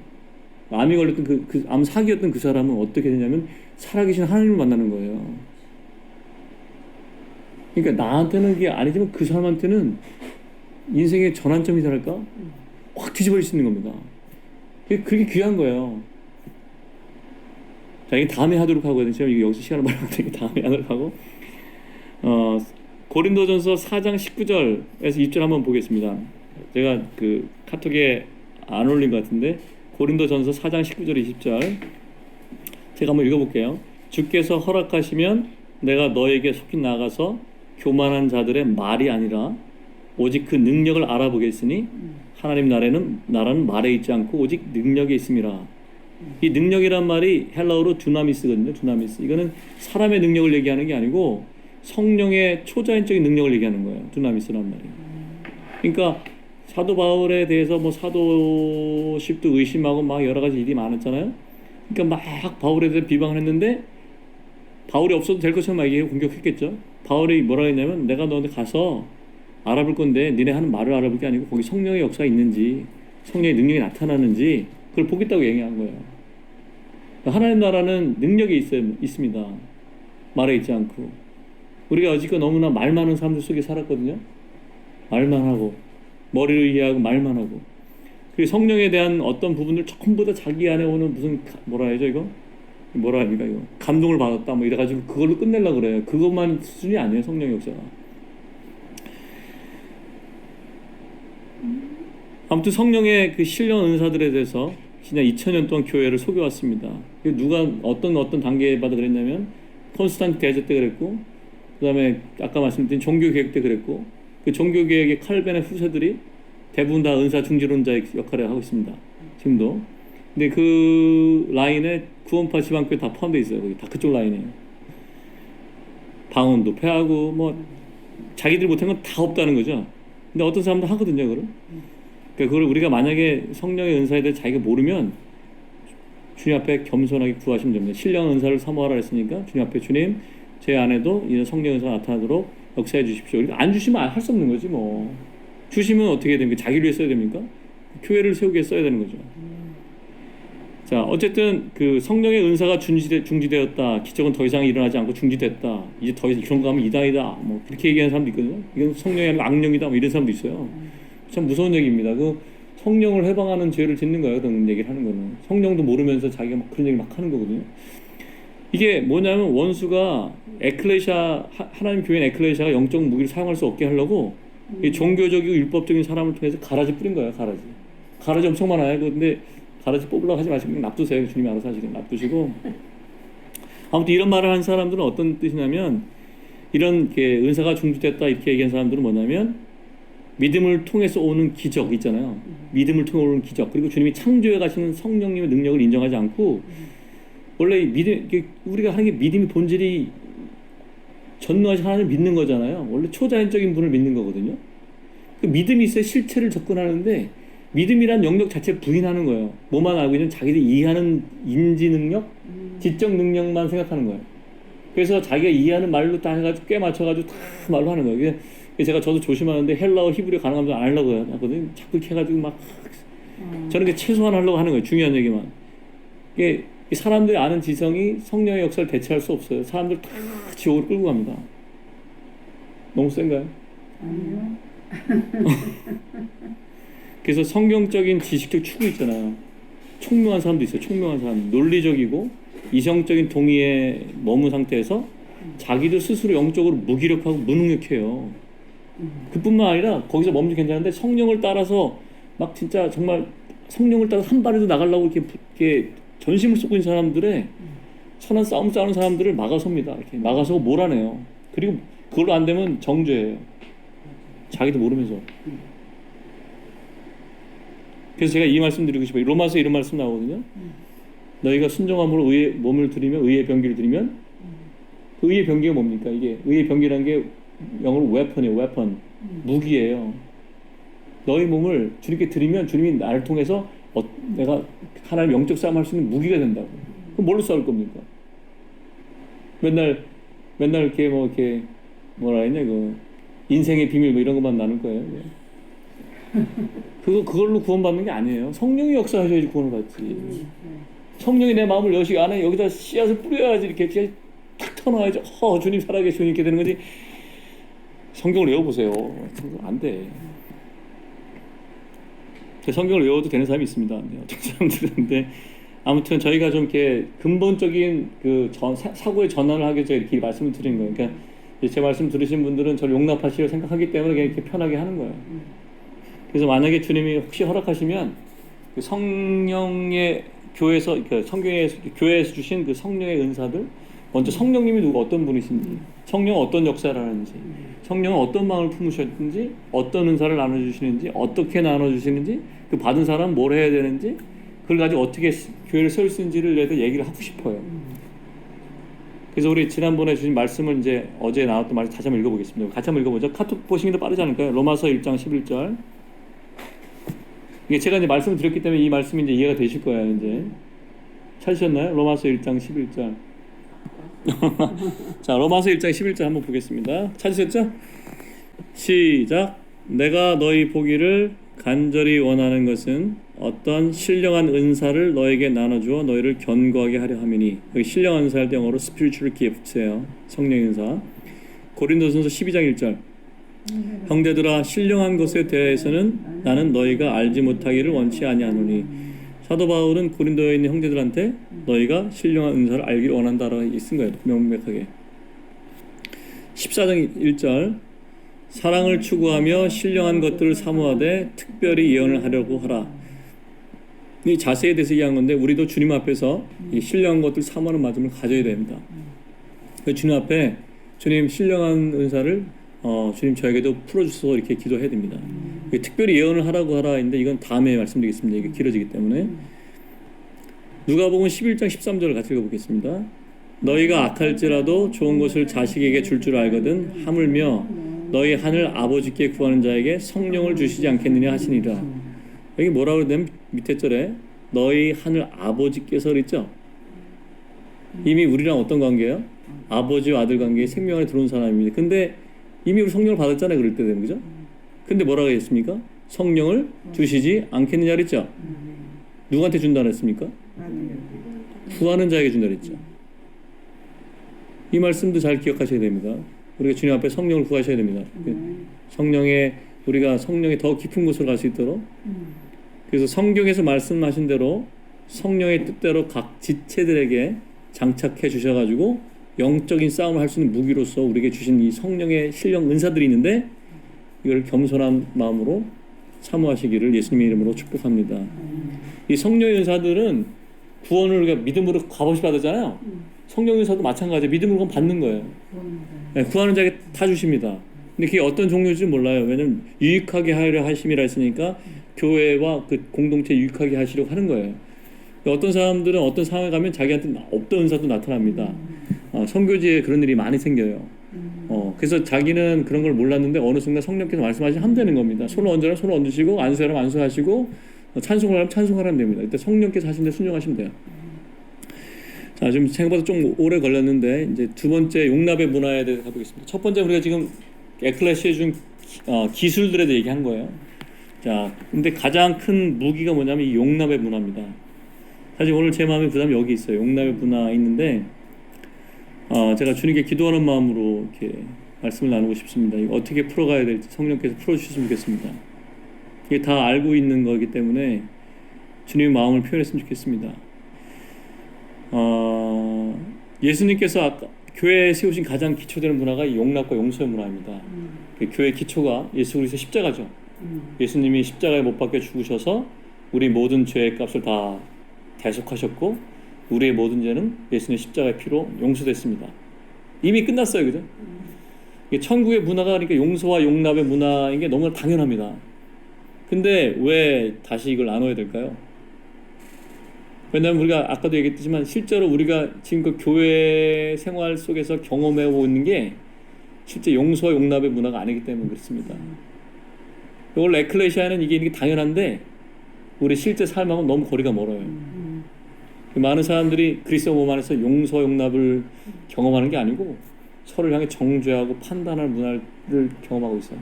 암이 걸렸던 그 암 사기였던 그 사람은 어떻게 되냐면 살아계신 하나님을 만나는 거예요. 그러니까 나한테는 그게 아니지만 그 사람한테는 인생의 전환점이랄까 확 뒤집어질 수 있는 겁니다. 그게 귀한 거예요. 자, 이게 다음에 하도록 하거든요. 지금 여기서 시간을 많이 받으니까 다음에 하도록 하고 고린도전서 4장 19절에서 20절 한번 보겠습니다. 제가 그 카톡에 안 올린 것 같은데 고린도전서 4장 19절 20절 제가 한번 읽어볼게요. 주께서 허락하시면 내가 너에게 속히 나가서 교만한 자들의 말이 아니라 오직 그 능력을 알아보겠으니 하나님 나라는 말에 있지 않고 오직 능력에 있음이라. 이 능력이란 말이 헬라어로 두나미스거든요. 두나미스. 이거는 사람의 능력을 얘기하는 게 아니고 성령의 초자연적인 능력을 얘기하는 거예요. 두나미스란 말이. 그러니까 사도 바울에 대해서 뭐 사도십도 의심하고 막 여러 가지 일이 많았잖아요. 그러니까 막 바울에 대해 비방을 했는데 바울이 없어도 될 것처럼 막 얘기하고 공격했겠죠. 바울이 뭐라 했냐면 내가 너한테 가서 알아볼 건데 니네 하는 말을 알아볼 게 아니고 거기 성령의 역사가 있는지 성령의 능력이 나타나는지 그걸 보겠다고 얘기한 거예요. 하나님 나라는 능력이 있습니다. 말에 있지 않고. 우리가 아직도 너무나 말 많은 사람들 속에 살았거든요. 말만 하고 머리로 이해하고 말만 하고. 그리고 성령에 대한 어떤 부분들 전부 다 자기 안에 오는 무슨 뭐라 해야죠 이거? 뭐라 합니까 이거? 감동을 받았다 뭐 이래가지고 그걸로 끝내려고 그래요. 그것만 수준이 아니에요. 성령의 역사가. 아무튼 성령의 그 신령 은사들에 대해서 지난 2000년 동안 교회를 속여왔습니다. 누가 어떤 단계마다 그랬냐면 콘스탄트 대제 때 그랬고, 그 다음에 아까 말씀드린 종교개혁 때 그랬고, 그 종교개혁의 칼벤의 후세들이 대부분 다 은사 중지론자의 역할을 하고 있습니다. 지금도. 근데 그 라인에 구원파 지방교회 다 포함되어 있어요. 거기 다 그쪽 라인이에요. 방언도 폐하고 뭐 자기들 못한 건 다 없다는 거죠. 근데 어떤 사람도 하거든요, 그걸. 그러니까 그걸 우리가 만약에 성령의 은사에 대해 자기가 모르면 주님 앞에 겸손하게 구하시면 됩니다. 신령 은사를 사모하라 했으니까 주님 앞에 주님 제 안에도 이런 성령 은사가 나타나도록 역사해 주십시오. 그러니까 안 주시면 할 수 없는 거지 뭐. 주시면 어떻게 됩니까? 자기를 위해 써야 됩니까? 교회를 세우기 위해 써야 되는 거죠. 자, 어쨌든 그 성령의 은사가 중지되었다. 기적은 더 이상 일어나지 않고 중지됐다. 이제 더 이상 그런 거 하면 이단이다. 뭐 그렇게 얘기하는 사람도 있거든요. 이건 성령이 아니라 악령이다. 뭐 이런 사람도 있어요. 참 무서운 얘기입니다. 그 성령을 해방하는 죄를 짓는 거예요. 그런 얘기를 하는 거는. 성령도 모르면서 자기가 막 그런 얘기 막 하는 거거든요. 이게 뭐냐면 원수가 에클레시아 하나님 교회인 에클레시아가 영적 무기를 사용할 수 없게 하려고 이 종교적이고 율법적인 사람을 통해서 가라지 뿌린 거예요. 가라지 엄청 많아요. 근데 가라지 뽑으려고 하지 마시고 놔두세요. 주님이 알아서 하시길 놔두시고. 아무튼 이런 말을 한 사람들은 어떤 뜻이냐면 이런 은사가 중지됐다 이렇게 얘기한 사람들은 뭐냐면 믿음을 통해서 오는 기적 있잖아요. 믿음을 통해 오는 기적. 그리고 주님이 창조해 가시는 성령님의 능력을 인정하지 않고 원래 우리가 하는 게 믿음의 본질이 전능하신 하나님을 믿는 거잖아요. 원래 초자연적인 분을 믿는 거거든요. 그 믿음이 있어야 실체를 접근하는데 믿음이란 영역 자체를 부인하는 거예요. 뭐만 알고 있는 자기들이 이해하는 인지 능력, 지적 능력만 생각하는 거예요. 그래서 자기가 이해하는 말로 다 해가지고 꽤 맞춰가지고 다 말로 하는 거예요. 저도 조심하는데 헬라어, 히브리어 가능하면 안 하려고 하거든요. 자꾸 이렇게 해가지고 막 저는 게 최소한 하려고 하는 거예요. 중요한 얘기만. 이게 사람들이 아는 지성이 성령의 역사를 대체할 수 없어요. 사람들 다 지옥으로 끌고 갑니다. 너무 센가요? 아니요. 그래서 성경적인 지식적 추구 있잖아요. 총명한 사람도 있어요. 총명한 사람. 논리적이고 이성적인 동의에 머문 상태에서 자기도 스스로 영적으로 무기력하고 무능력해요. 그뿐만 아니라 거기서 멈추면 괜찮은데 성령을 따라서 막 진짜 정말 성령을 따라서 한 발에도 나가려고 이렇게 전심을 쏟고 있는 사람들의 선한 싸움 싸우는 사람들을 막아섭니다. 이렇게 막아서 몰아내요. 그리고 그걸로 안 되면 정죄해요. 자기도 모르면서. 그래서 제가 이 말씀 드리고 싶어요. 로마서 이런 말씀 나오거든요. 너희가 순종함으로 의의 몸을 드리면 의의 병기를 드리면 그 의의 병기가 뭡니까? 이게 의의 병기라는 게 영어로 웨펀이에요. 웨펀. 무기예요. 너희 몸을 주님께 드리면 주님이 나를 통해서 내가 하나님 영적 싸움 할 수 있는 무기가 된다고. 그럼 뭘로 싸울 겁니까? 맨날 이렇게 이렇게 뭐라 했냐 인생의 비밀 이런 것만 나눌 거예요. 그걸로 구원받는 게 아니에요. 성령이 역사하셔야지 구원을 받지. 성령이 내 마음을 안에 여기다 씨앗을 뿌려야지 이렇게 탁 터놔야지. 주님 살아계시니 이렇게 되는 거지. 성경을 외워보세요. 안 돼. 성경을 외워도 되는 사람이 있습니다. 어떤 사람들인데 아무튼 저희가 좀 이렇게 근본적인 사고의 전환을 하기 위해서 이렇게 말씀을 드린 거예요. 그러니까 제 말씀 들으신 분들은 저를 용납하시려 생각하기 때문에 그냥 이렇게 편하게 하는 거예요. 그래서 만약에 주님이 혹시 허락하시면 그 성령의 교회에서 교회에서 주신 그 성령의 은사들 먼저 성령님이 어떤 분이신지, 성령은 어떤 역사를 하는지, 성령은 어떤 마음을 품으셨는지, 어떤 은사를 나눠주시는지, 어떻게 나눠주시는지, 그 받은 사람은 뭘 해야 되는지, 그걸 가지고 어떻게 교회를 세울 수 있는지를 내가 얘기를 하고 싶어요. 그래서 우리 지난번에 주신 말씀을 이제 어제 나왔던 말씀 다시 한번 읽어보겠습니다. 같이 한번 읽어보죠. 카톡 보시면 더 빠르지 않을까요? 로마서 1장 11절. 이게 제가 이제 말씀을 드렸기 때문에 이 말씀이 이제 이해가 되실 거예요. 이제 찾으셨나요? 로마서 1장 11절. 자, 로마서 1장 11절 한번 보겠습니다. 찾으셨죠? 시작. 내가 너희 보기를 간절히 원하는 것은 어떤 신령한 은사를 너에게 나눠주어 너희를 견고하게 하려 함이니. 여기 신령한 은사 할 때 영어로 spiritual gifts예요. 성령의 은사. 고린도전서 12장 1절. 형제들아, 신령한 것에 대해서는 나는 너희가 알지 못하기를 원치 아니하노니. 사도 바울은 고린도에 있는 형제들한테 너희가 신령한 은사를 알기를 원한다라고 쓴 거예요. 명백하게. 14장 1절. 사랑을 추구하며 신령한 것들을 사모하되 특별히 예언을 하려고 하라. 이 자세에 대해서 얘기한 건데, 우리도 주님 앞에서 이 신령한 것들 사모하는 마음을 가져야 됩니다. 주님 앞에 주님 신령한 은사를 주님 저에게도 풀어주셔서 이렇게 기도해야 됩니다. 특별히 예언을 하라고 하라 했는데 이건 다음에 말씀드리겠습니다. 이게 길어지기 때문에. 누가복음 11장 13절을 같이 읽어보겠습니다. 너희가 악할지라도 좋은 것을 자식에게 줄 줄 알거든 하물며 너희 하늘 아버지께 구하는 자에게 성령을 주시지 않겠느냐 하시니라. 여기 뭐라고 그러냐면 밑에 절에 너희 하늘 아버지께서 그랬죠. 이미 우리랑 어떤 관계예요? 아버지와 아들 관계에 생명 안에 들어온 사람입니다. 근데 이미 우리 성령을 받았잖아요. 그럴 때 되는 거죠. 근데 뭐라고 했습니까? 성령을 주시지 않겠느냐 그랬죠. 누구한테 준다 그랬습니까? 구하는 자에게 준다 그랬죠. 이 말씀도 잘 기억하셔야 됩니다. 우리가 주님 앞에 성령을 구하셔야 됩니다. 우리가 성령의 더 깊은 곳으로 갈 수 있도록. 그래서 성경에서 말씀하신 대로 성령의 뜻대로 각 지체들에게 장착해 주셔가지고 영적인 싸움을 할 수 있는 무기로서 우리에게 주신 이 성령의 신령 은사들이 있는데, 이걸 겸손한 마음으로 사모하시기를 예수님의 이름으로 축복합니다. 이 성령의 은사들은 구원을 우리가 믿음으로 값없이 받았잖아요. 성령 은사도 마찬가지예요. 믿음으로 받는 거예요. 네, 구하는 자에게 다 주십니다. 근데 그게 어떤 종류인지 몰라요. 왜냐면 유익하게 하려 하심이라 했으니까 교회와 그 공동체 유익하게 하시려고 하는 거예요. 어떤 사람들은 어떤 상황에 가면 자기한테 없던 은사도 나타납니다. 선교지에 그런 일이 많이 생겨요. 그래서 자기는 그런 걸 몰랐는데 어느 순간 성령께서 말씀하시면 하면 되는 겁니다. 손을 얹으라면 손을 얹으시고 안수하라면 안수하시고 찬송하라면 찬송하라면 됩니다. 이때 성령께서 하신 데 순종하시면 돼요. 자, 지금 생각보다 좀 오래 걸렸는데 이제 두 번째 용납의 문화에 대해서 가보겠습니다. 첫 번째 우리가 지금 에클레시아에 준 기술들에 대해 얘기한 거예요. 자, 근데 가장 큰 무기가 뭐냐면 이 용납의 문화입니다. 사실 오늘 제 마음의 부담이 여기 있어요. 용납의 문화 있는데 제가 주님께 기도하는 마음으로 이렇게 말씀을 나누고 싶습니다. 이거 어떻게 풀어가야 될지 성령께서 풀어주셨으면 좋겠습니다. 이게 다 알고 있는 거기 때문에 주님의 마음을 표현했으면 좋겠습니다. 예수님께서 아까 교회에 세우신 가장 기초되는 문화가 이 용납과 용서의 문화입니다. 그 교회의 기초가 예수 그리스도의 십자가죠. 예수님이 십자가에 못 박혀 죽으셔서 우리 모든 죄의 값을 다 대속하셨고 우리의 모든 죄는 예수님의 십자가의 피로 용서됐습니다. 이미 끝났어요. 그죠? 천국의 문화가 그러니까 용서와 용납의 문화인 게 너무나 당연합니다. 근데 왜 다시 이걸 나눠야 될까요? 왜냐하면 우리가 아까도 얘기했지만 실제로 우리가 지금 그 교회 생활 속에서 경험해오고 있는 게 실제 용서와 용납의 문화가 아니기 때문에 그렇습니다. 원래 에클레시아는 이게 있는 게 당연한데 우리 실제 삶하고 너무 거리가 멀어요. 많은 사람들이 그리스도 몸 안에서 용서와 용납을 경험하는 게 아니고 서로를 향해 정죄하고 판단할 문화를 경험하고 있어요.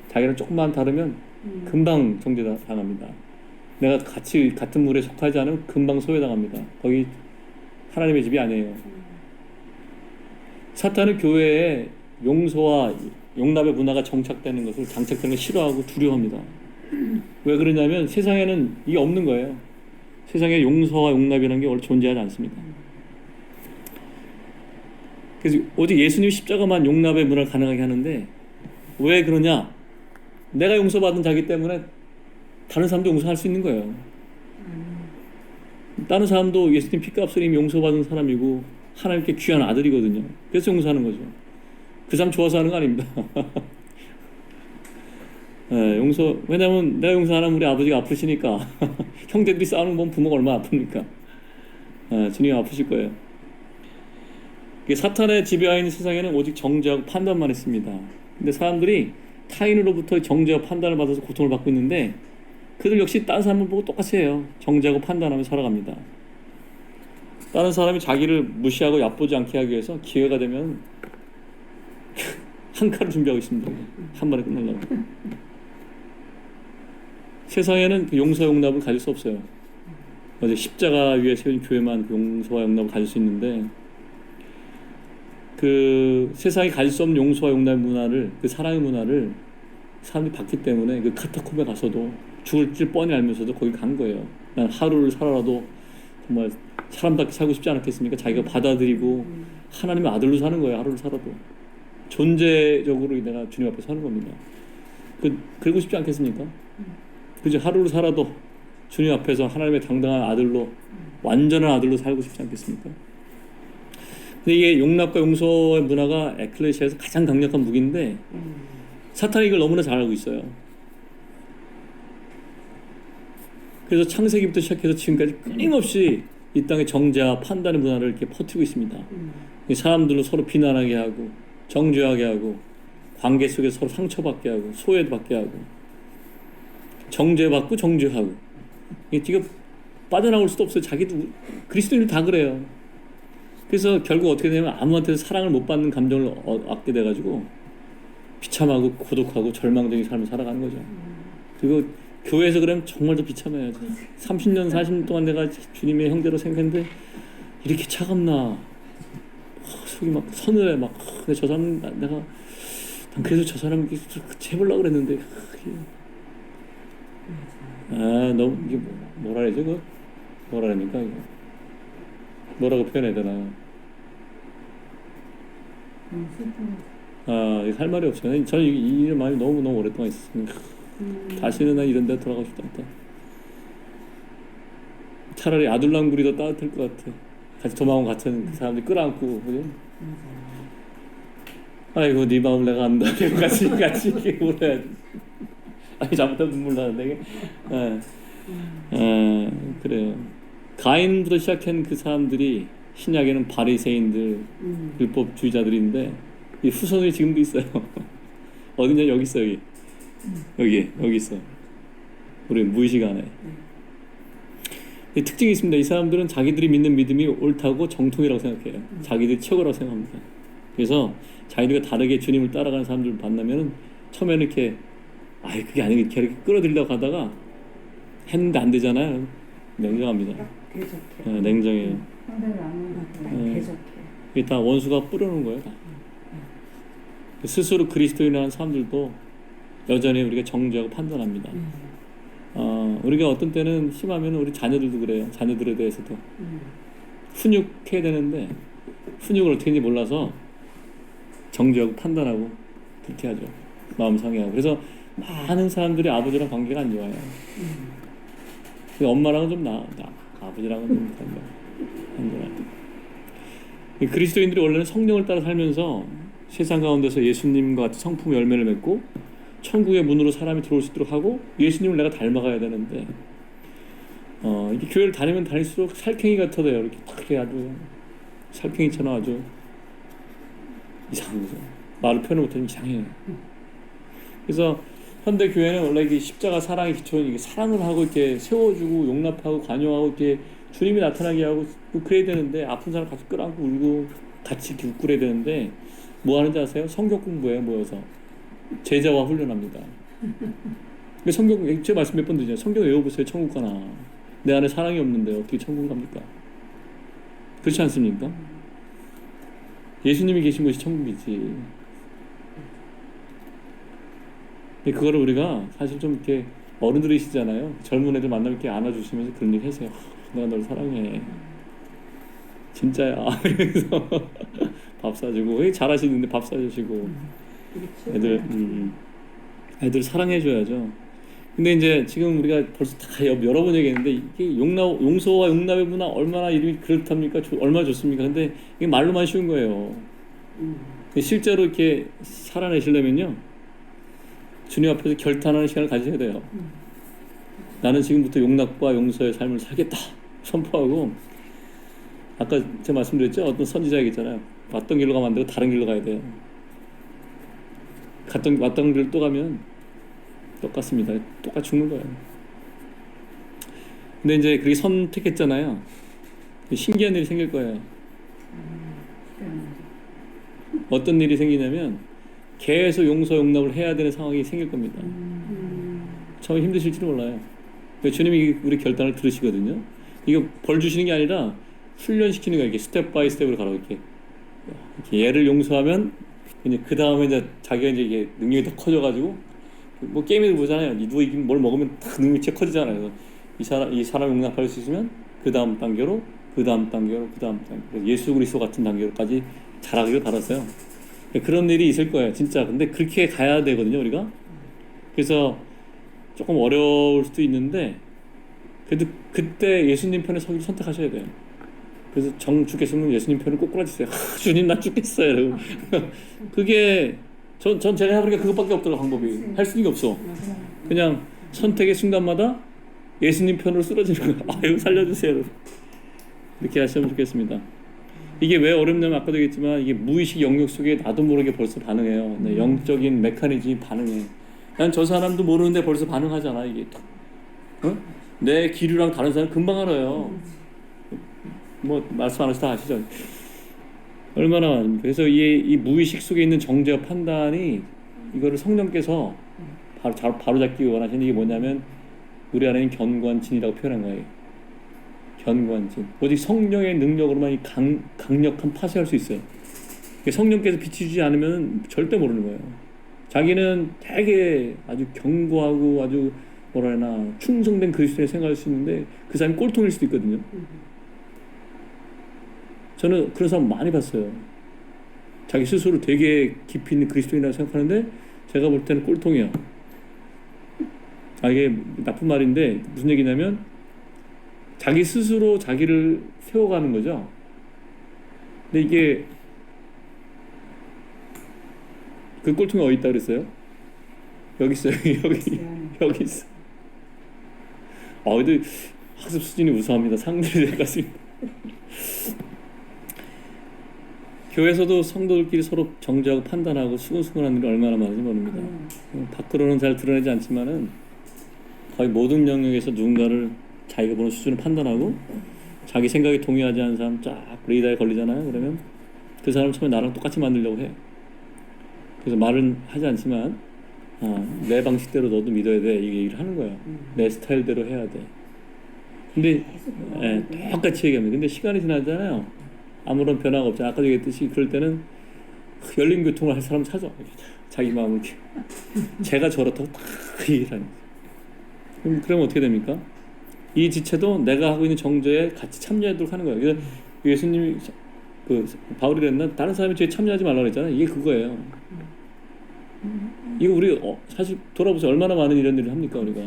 자기랑 조금만 다르면 금방 정죄당합니다. 내가 같은 물에 속하지 않으면 금방 소외당합니다. 거기 하나님의 집이 아니에요. 사탄은 교회에 용서와 용납의 문화가 장착되는 걸 싫어하고 두려워합니다. 왜 그러냐면 세상에는 이게 없는 거예요. 세상에 용서와 용납이라는 게 원래 존재하지 않습니다. 그래서 오직 예수님 십자가만 용납의 문화를 가능하게 하는데 왜 그러냐? 내가 용서받은 자기 때문에 다른 사람도 용서할 수 있는 거예요. 다른 사람도 예수님 피값을 이미 용서받은 사람이고 하나님께 귀한 아들이거든요. 그래서 용서하는 거죠. 그 사람 좋아서 하는 거 아닙니다. 네, 왜냐면 내가 용서 안 하면 우리 아버지가 아프시니까. 형제들이 싸우는 거 보면 부모가 얼마나 아픕니까? 주님 아프실 거예요. 사탄의 지배하에 있는 세상에는 오직 정죄하고 판단만 있습니다. 근데 사람들이 타인으로부터 정죄와 판단을 받아서 고통을 받고 있는데 그들 역시 다른 사람을 보고 똑같이 해요. 정죄하고 판단하며 살아갑니다. 다른 사람이 자기를 무시하고 얕보지 않게 하기 위해서 기회가 되면 한 칼을 준비하고 있습니다. 한 번에 끝내려고. 세상에는 그 용서와 용납을 가질 수 없어요. 어제 십자가 위에 세운 교회만 그 용서와 용납을 가질 수 있는데, 그 세상이 가질 수 없는 용서와 용납의 문화를, 그 사랑의 문화를 사람들이 봤기 때문에 그 카타콤에 가서도 죽을 줄 뻔히 알면서도 거기 간 거예요. 난 하루를 살아라도 정말 사람답게 살고 싶지 않았겠습니까? 자기가 받아들이고 하나님의 아들로 사는 거예요. 하루를 살아도 존재적으로 내가 주님 앞에 사는 겁니다. 그러고 싶지 않겠습니까? 그죠? 하루를 살아도 주님 앞에서 하나님의 당당한 아들로, 완전한 아들로 살고 싶지 않겠습니까? 근데 이게 용납과 용서의 문화가 에클레시아에서 가장 강력한 무기인데 사탄이 이걸 너무나 잘 알고 있어요. 그래서 창세기부터 시작해서 지금까지 끊임없이 이 땅의 정죄와 판단의 문화를 이렇게 퍼뜨리고 있습니다. 사람들로 서로 비난하게 하고, 정죄하게 하고, 관계 속에서 서로 상처받게 하고, 소외받게 하고, 정죄받고 정죄하고. 이게 지금 빠져나올 수도 없어요. 자기도, 그리스도인들 다 그래요. 그래서 결국 어떻게 되냐면 아무한테도 사랑을 못 받는 감정을 얻게 돼가지고 비참하고 고독하고 절망적인 삶을 살아가는 거죠. 그리고 교회에서 그러면 정말 더 비참해요. 30년 40년 동안 내가 주님의 형제로 생각했는데 이렇게 차갑나, 속이 막 서늘해. 막 저 사람 난 그래서 저 사람 해보려고 그랬는데 너무 이게 뭐라 해야죠? 그거 뭐라 합니까? 이거 뭐라고 표현해야 되나? 할 말이 없어요. 저는 이 일 마음이 너무 오랫동안 있었으니까 다시는 난 이런 데 돌아가고 싶지 않다. 차라리 아둘람굴이 더 따뜻할 것 같아. 같이 도망온 같은 그 사람들 끌어안고, 그죠? 아이고 네 마음 내가 안다. 같이 이렇게 울어야지. 아니 잘못하면 눈물 나는데 이게. 그래요. 가인부터 시작한 그 사람들이 신약에는 바리새인들, 율법주의자들인데 이 후손이 지금도 있어요. 어디냐? 여기 있어. 여기 있어. 우리 무의식 안에. 특징이 있습니다. 이 사람들은 자기들이 믿는 믿음이 옳다고 정통이라고 생각해요. 자기들이 최고라고 생각합니다. 그래서 자기들과 다르게 주님을 따라가는 사람들을 만나면은 처음에는 이렇게 그게 아니고 이렇게 끌어들이려고 하다가 했는데 안 되잖아요. 냉정합니다. 냉정해요. 상대를 안 대적해. 이게 다 원수가 뿌려놓은 거예요. 다. 스스로 그리스도인이라는 사람들도 여전히 우리가 정죄하고 판단합니다. 우리가 어떤 때는 심하면 우리 자녀들도 그래요. 자녀들에 대해서도 훈육해야 되는데 훈육을 어떻게 했는지 몰라서 정죄하고 판단하고 그렇게 하죠. 마음 상해하고. 그래서 많은 사람들이 아버지랑 관계가 안 좋아요. 엄마랑은 좀 아버지랑은 좀 관계가 안 좋아요. 그리스도인들이 원래는 성령을 따라 살면서 세상 가운데서 예수님과 같은 성품 열매를 맺고 천국의 문으로 사람이 들어올 수 있도록 하고 예수님을 내가 닮아가야 되는데 이게 교회를 다니면 다닐수록 살쾡이 같아 돼요. 이렇게 아주 살쾡이처럼 아주 이상해요. 말을 표현 못하면 이상해요. 그래서 현대 교회는 원래 이게 십자가 사랑의 기초는 이게 사랑을 하고 이렇게 세워주고 용납하고 관용하고 이렇게 주님이 나타나게 하고 그래야 되는데 아픈 사람 같이 끌어안고 울고 같이 이렇게 웃고 그래야 되는데 뭐 하는지 아세요? 성경 공부에 모여서 제자와 훈련합니다. 성경, 제 말씀 몇 번 드리잖아요. 성경 외워보세요. 천국 가나. 내 안에 사랑이 없는데 어떻게 천국 갑니까? 그렇지 않습니까? 예수님이 계신 곳이 천국이지. 그거를 우리가 사실 좀 이렇게 어른들이시잖아요. 젊은 애들 만나면 이렇게 안아주시면서 그런 얘기 하세요. 내가 널 사랑해. 진짜야. 그래서 밥 사주고, 잘하시는데 밥 사주시고. 애들 사랑해줘야죠. 근데 이제 지금 우리가 벌써 다 여러 번 얘기했는데 이게 용서와 용납의 문화 얼마나 이름이 그렇답니까? 얼마나 좋습니까? 근데 이게 말로만 쉬운 거예요. 실제로 이렇게 살아내시려면요, 주님 앞에서 결단하는 시간을 가지셔야 돼요. 나는 지금부터 용납과 용서의 삶을 살겠다 선포하고, 아까 제가 말씀드렸죠? 어떤 선지자 얘기했잖아요. 왔던 길로 가면 안 되고 다른 길로 가야 돼요. 왔던 길을 또 가면 똑같습니다. 똑같이 죽는 거예요. 근데 이제 그렇게 선택했잖아요. 신기한 일이 생길 거예요. 어떤 일이 생기냐면 계속 용서 용납을 해야 되는 상황이 생길 겁니다. 처음에 힘드실지도 몰라요. 그러니까 주님이 우리 결단을 들으시거든요. 이거 벌 주시는 게 아니라 훈련시키는 거예요. 이렇게 스텝 바이 스텝으로 가라고 이렇게 얘를 용서하면 이제 그 다음에 이제 자기가 이제 이게 능력이 더 커져가지고 뭐 게임에도 보잖아요. 누가 이기면 뭘 먹으면 딱 능력이 진짜 커지잖아요. 그래서 이 사람 용납할 수 있으면 그 다음 단계로 그 다음 단계로 그 다음 단계로 예수 그리스도 같은 단계로까지 자라기를 바랐어요. 그런 일이 있을 거예요, 진짜. 근데 그렇게 가야 되거든요, 우리가. 그래서 조금 어려울 수도 있는데 그래도 그때 예수님 편에 서기를 선택하셔야 돼요. 그래서 정 죽겠으면 예수님 편을 꼭 꼬라지세요. 주님 나 죽겠어요. 이러고. 그게 전 제가 해보니까 그것밖에 없더라고 방법이. 할 수 있는 게 없어. 그냥 선택의 순간마다 예수님 편으로 쓰러지는 거예요. 아유 살려주세요. 이렇게 하시면 좋겠습니다. 이게 왜 어렵냐면 아까도 얘기했지만 이게 무의식 영역 속에 나도 모르게 벌써 반응해요. 네, 영적인 메커니즘이 반응해. 난 저 사람도 모르는데 벌써 반응하잖아 이게. 어? 내 기류랑 다른 사람 금방 알아요. 뭐 말씀 안 하셔도 다 아시죠? 얼마나 많습니까? 그래서 이 무의식 속에 있는 정죄와 판단이 이거를 성령께서 바로 잡기 원하시는 게 뭐냐면 우리 안에는 견고한진이라고 표현한 거예요. 견고한진. 오직 성령의 능력으로만 이 강력한 파쇄할 수 있어요. 성령께서 비춰주지 않으면 절대 모르는 거예요. 자기는 되게 아주 견고하고 아주 뭐라 해나 충성된 그리스도인을 생각할 수 있는데 그 사람이 꼴통일 수도 있거든요. 저는 그런 사람 많이 봤어요. 자기 스스로 되게 깊이 있는 그리스도인이라고 생각하는데 제가 볼 때는 꼴통이야. 이게 나쁜 말인데 무슨 얘기냐면 자기 스스로 자기를 세워가는 거죠. 근데 이게 그 꼴통이 어디 있다 그랬어요? 여기 있어요. 여기 있어. 근데 학습 수준이 우수합니다. 상들이 될 것 같습니다. 교회에서도 성도들끼리 서로 정죄하고 판단하고 수근수근하는 일이 얼마나 많은지 모릅니다. 밖으로는 잘 드러내지 않지만은 거의 모든 영역에서 누군가를 자기가 보는 수준을 판단하고 자기 생각에 동의하지 않는 사람 쫙 레이더에 걸리잖아요. 그러면 그 사람 처음에 나랑 똑같이 만들려고 해. 그래서 말은 하지 않지만 내 방식대로 너도 믿어야 돼. 이 얘기를 하는 거야. 내 스타일대로 해야 돼. 근데 똑같이 얘기합니다. 근데 시간이 지나잖아요. 아무런 변화가 없잖아. 아까도 얘기했듯이 그럴 때는 열린 교통을 할 사람 찾아. 자기 마음을 제가 저렇다고 딱 얘기를 하는 거예요. 그럼 어떻게 됩니까? 이 지체도 내가 하고 있는 정죄에 같이 참여하도록 하는 거예요. 그래서 예수님이 바울이 그랬나? 다른 사람이 죄에 참여하지 말라고 그랬잖아요. 이게 그거예요. 이거 우리 사실 돌아보세요. 얼마나 많은 이런 일을 합니까 우리가.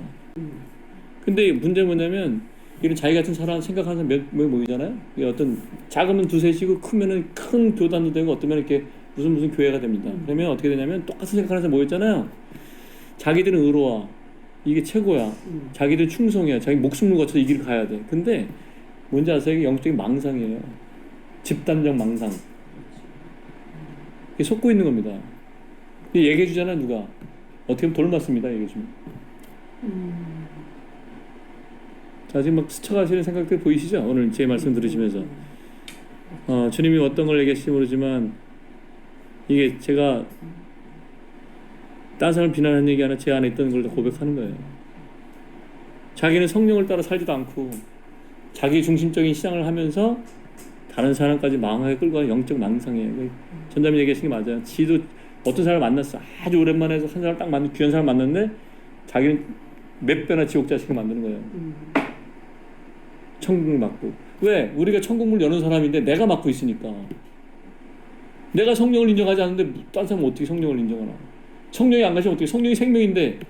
근데 문제는 뭐냐면 이런 자기 같은 사람 생각하는 사람 몇 명 모이잖아요. 이게 어떤 작으면 두세시고 크면은 큰 교단도 되고 어쩌면 이렇게 무슨 교회가 됩니다. 그러면 어떻게 되냐면 똑같은 생각하는 사람 모였잖아요. 자기들은 의로와 이게 최고야. 자기들 충성이야. 자기 목숨을 거쳐서 이 길을 가야 돼. 근데 뭔지 아세요? 이게 영적인 망상이에요. 집단적 망상. 이게 속고 있는 겁니다. 얘기해 주잖아 누가. 어떻게 보면 돌맞습니다. 얘기해 주면. 자 지금 막 스쳐가시는 생각들 보이시죠? 오늘 제 말씀 들으시면서 주님이 어떤 걸 얘기하실지 모르지만 이게 제가 다른 사람 비난하는 얘기 하나 제 안에 있던 걸 고백하는 거예요. 자기는 성령을 따라 살지도 않고 자기 중심적인 신앙을 하면서 다른 사람까지 망하게 끌고 가는 영적 망상이에요. 전담이 얘기하신 게 맞아요. 지도 어떤 사람을 만났어. 아주 오랜만에 해서 한 사람 딱 만나 귀한 사람 만났는데 자기는 몇 배나 지옥 자식을 만드는 거예요. 천국을 맡고. 왜? 우리가 천국을 여는 사람인데 내가 맡고 있으니까. 내가 성령을 인정하지 않는데 다른 사람은 어떻게 성령을 인정하나. 성령이 안 가시면 어떻게. 성령이 생명인데.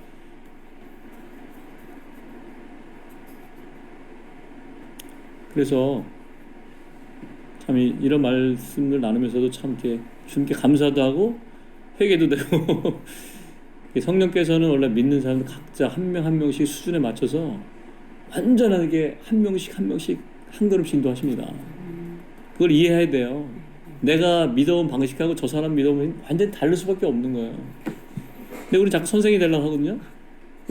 그래서 참 이런 말씀을 나누면서도 참 이렇게 주님께 감사도 하고 회개도 되고 성령께서는 원래 믿는 사람들 각자 한 명 한 명씩 수준에 맞춰서 완전하게 한 명씩 한 걸음씩 인도하십니다. 그걸 이해해야 돼요. 내가 믿어온 방식하고 저 사람 믿어온 완전히 다를 수밖에 없는 거예요. 근데 우리 자꾸 선생이 되려고 하거든요.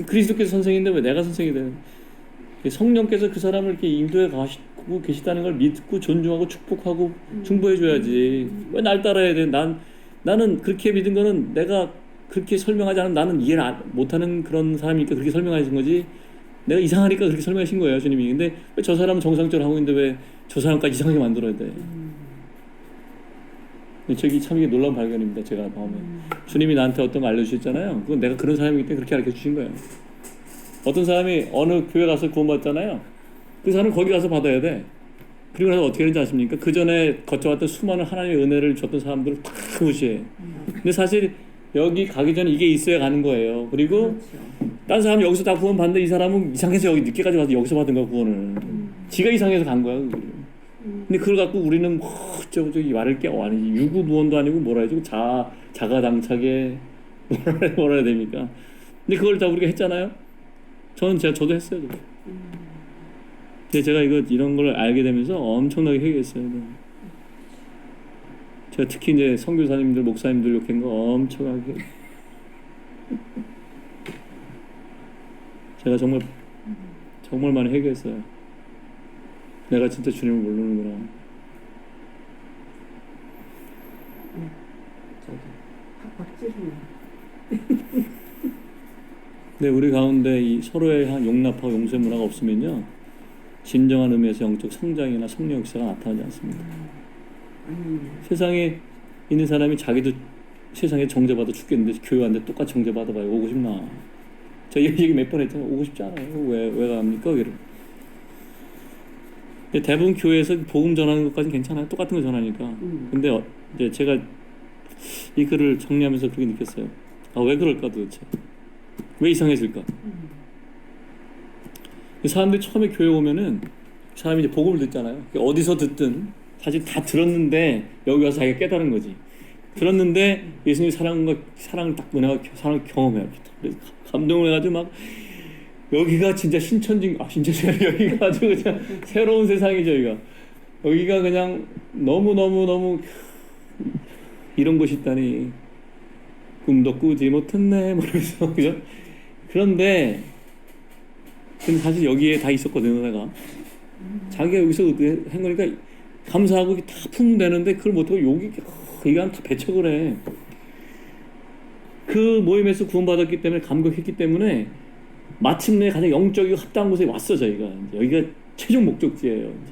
그리스도께서 선생인데 왜 내가 선생이 되는? 성령께서 그 사람을 이렇게 인도해 가시고 계시다는 걸 믿고 존중하고 축복하고 중보해 줘야지. 왜 날 따라야 돼? 나는 그렇게 믿은 거는 내가 그렇게 설명하지 않으면 나는 이해를 못하는 그런 사람이니까 그렇게 설명하신 거지. 내가 이상하니까 그렇게 설명하신 거예요, 주님이. 근데 왜 저 사람은 정상적으로 하고 있는데 왜 저 사람까지 이상하게 만들어야 돼? 근데 저기 참 이게 놀라운 발견입니다. 제가 마음에 주님이 나한테 어떤 걸 알려주셨잖아요. 그건 내가 그런 사람이기 때문에 그렇게 가르쳐 주신 거예요. 어떤 사람이 어느 교회 가서 구원받잖아요. 그 사람은 거기 가서 받아야 돼. 그리고 나서 어떻게 되는지 아십니까? 그 전에 거쳐왔던 수많은 하나님의 은혜를 줬던 사람들을 다 무시해. 근데 사실 여기 가기 전에 이게 있어야 가는 거예요. 그리고 딴 사람 여기서 다 구원 받는데 이 사람은 이상해서 여기 늦게까지 와서 여기서 받은 거야 구원을. 지가 이상해서 간 거야. 근데 그걸 갖고 우리는 저기 말할 게 아니지. 유구무원도 아니고 뭐라 해야지. 자가당착에 뭐라 해야 됩니까? 근데 그걸 다 우리가 했잖아요. 저도 했어요. 근데 제가 이런 걸 알게 되면서 엄청나게 회개했어요. 제가 특히 이제 선교사님들, 목사님들 욕한 거 엄청나게. 제가 정말 많이 회개했어요. 내가 진짜 주님을 모르는구나. 저도 팍팍 찌르네. 근데 우리 가운데 이 서로의 용납하고 용서의 문화가 없으면요, 진정한 의미에서 영적 성장이나 성령 역사가 나타나지 않습니다. 세상에 있는 사람이 자기도 세상에 정죄받아 죽겠는데 교회 왔는데 똑같이 정죄받아봐요. 오고 싶나? 저 이 얘기 몇 번 했잖아요. 오고 싶지 않아요. 왜 갑니까? 여기를. 근데 대부분 교회에서 복음 전하는 것까지는 괜찮아요. 똑같은 거 전하니까. 근데 이제 제가 이 글을 정리하면서 그렇게 느꼈어요. 왜 그럴까 도대체? 왜 이상해질까? 사람들이 처음에 교회 오면은 사람이 이제 복음을 듣잖아요. 어디서 듣든 사실 다 들었는데 여기 와서 자기가 깨달은 거지. 들었는데 예수님의 사랑을 딱 사랑을 경험해요. 그래서 감동을 해가지고 막 여기가 진짜 여기가 아주 그냥 새로운 세상이죠. 여기가 그냥 너무 이런 곳이 있다니 꿈도 꾸지 못했네 모르면서 그죠? 그런데 사실 여기에 다 있었거든요. 내가 자기가 여기서 한 거니까 감사하고 다 풀면 되는데 그걸 못하고 여기가 다 배척을 해. 그 모임에서 구원받았기 때문에 감격했기 때문에 마침내 가장 영적이고 합당한 곳에 왔어. 저희가 이제 여기가 최종 목적지예요. 이제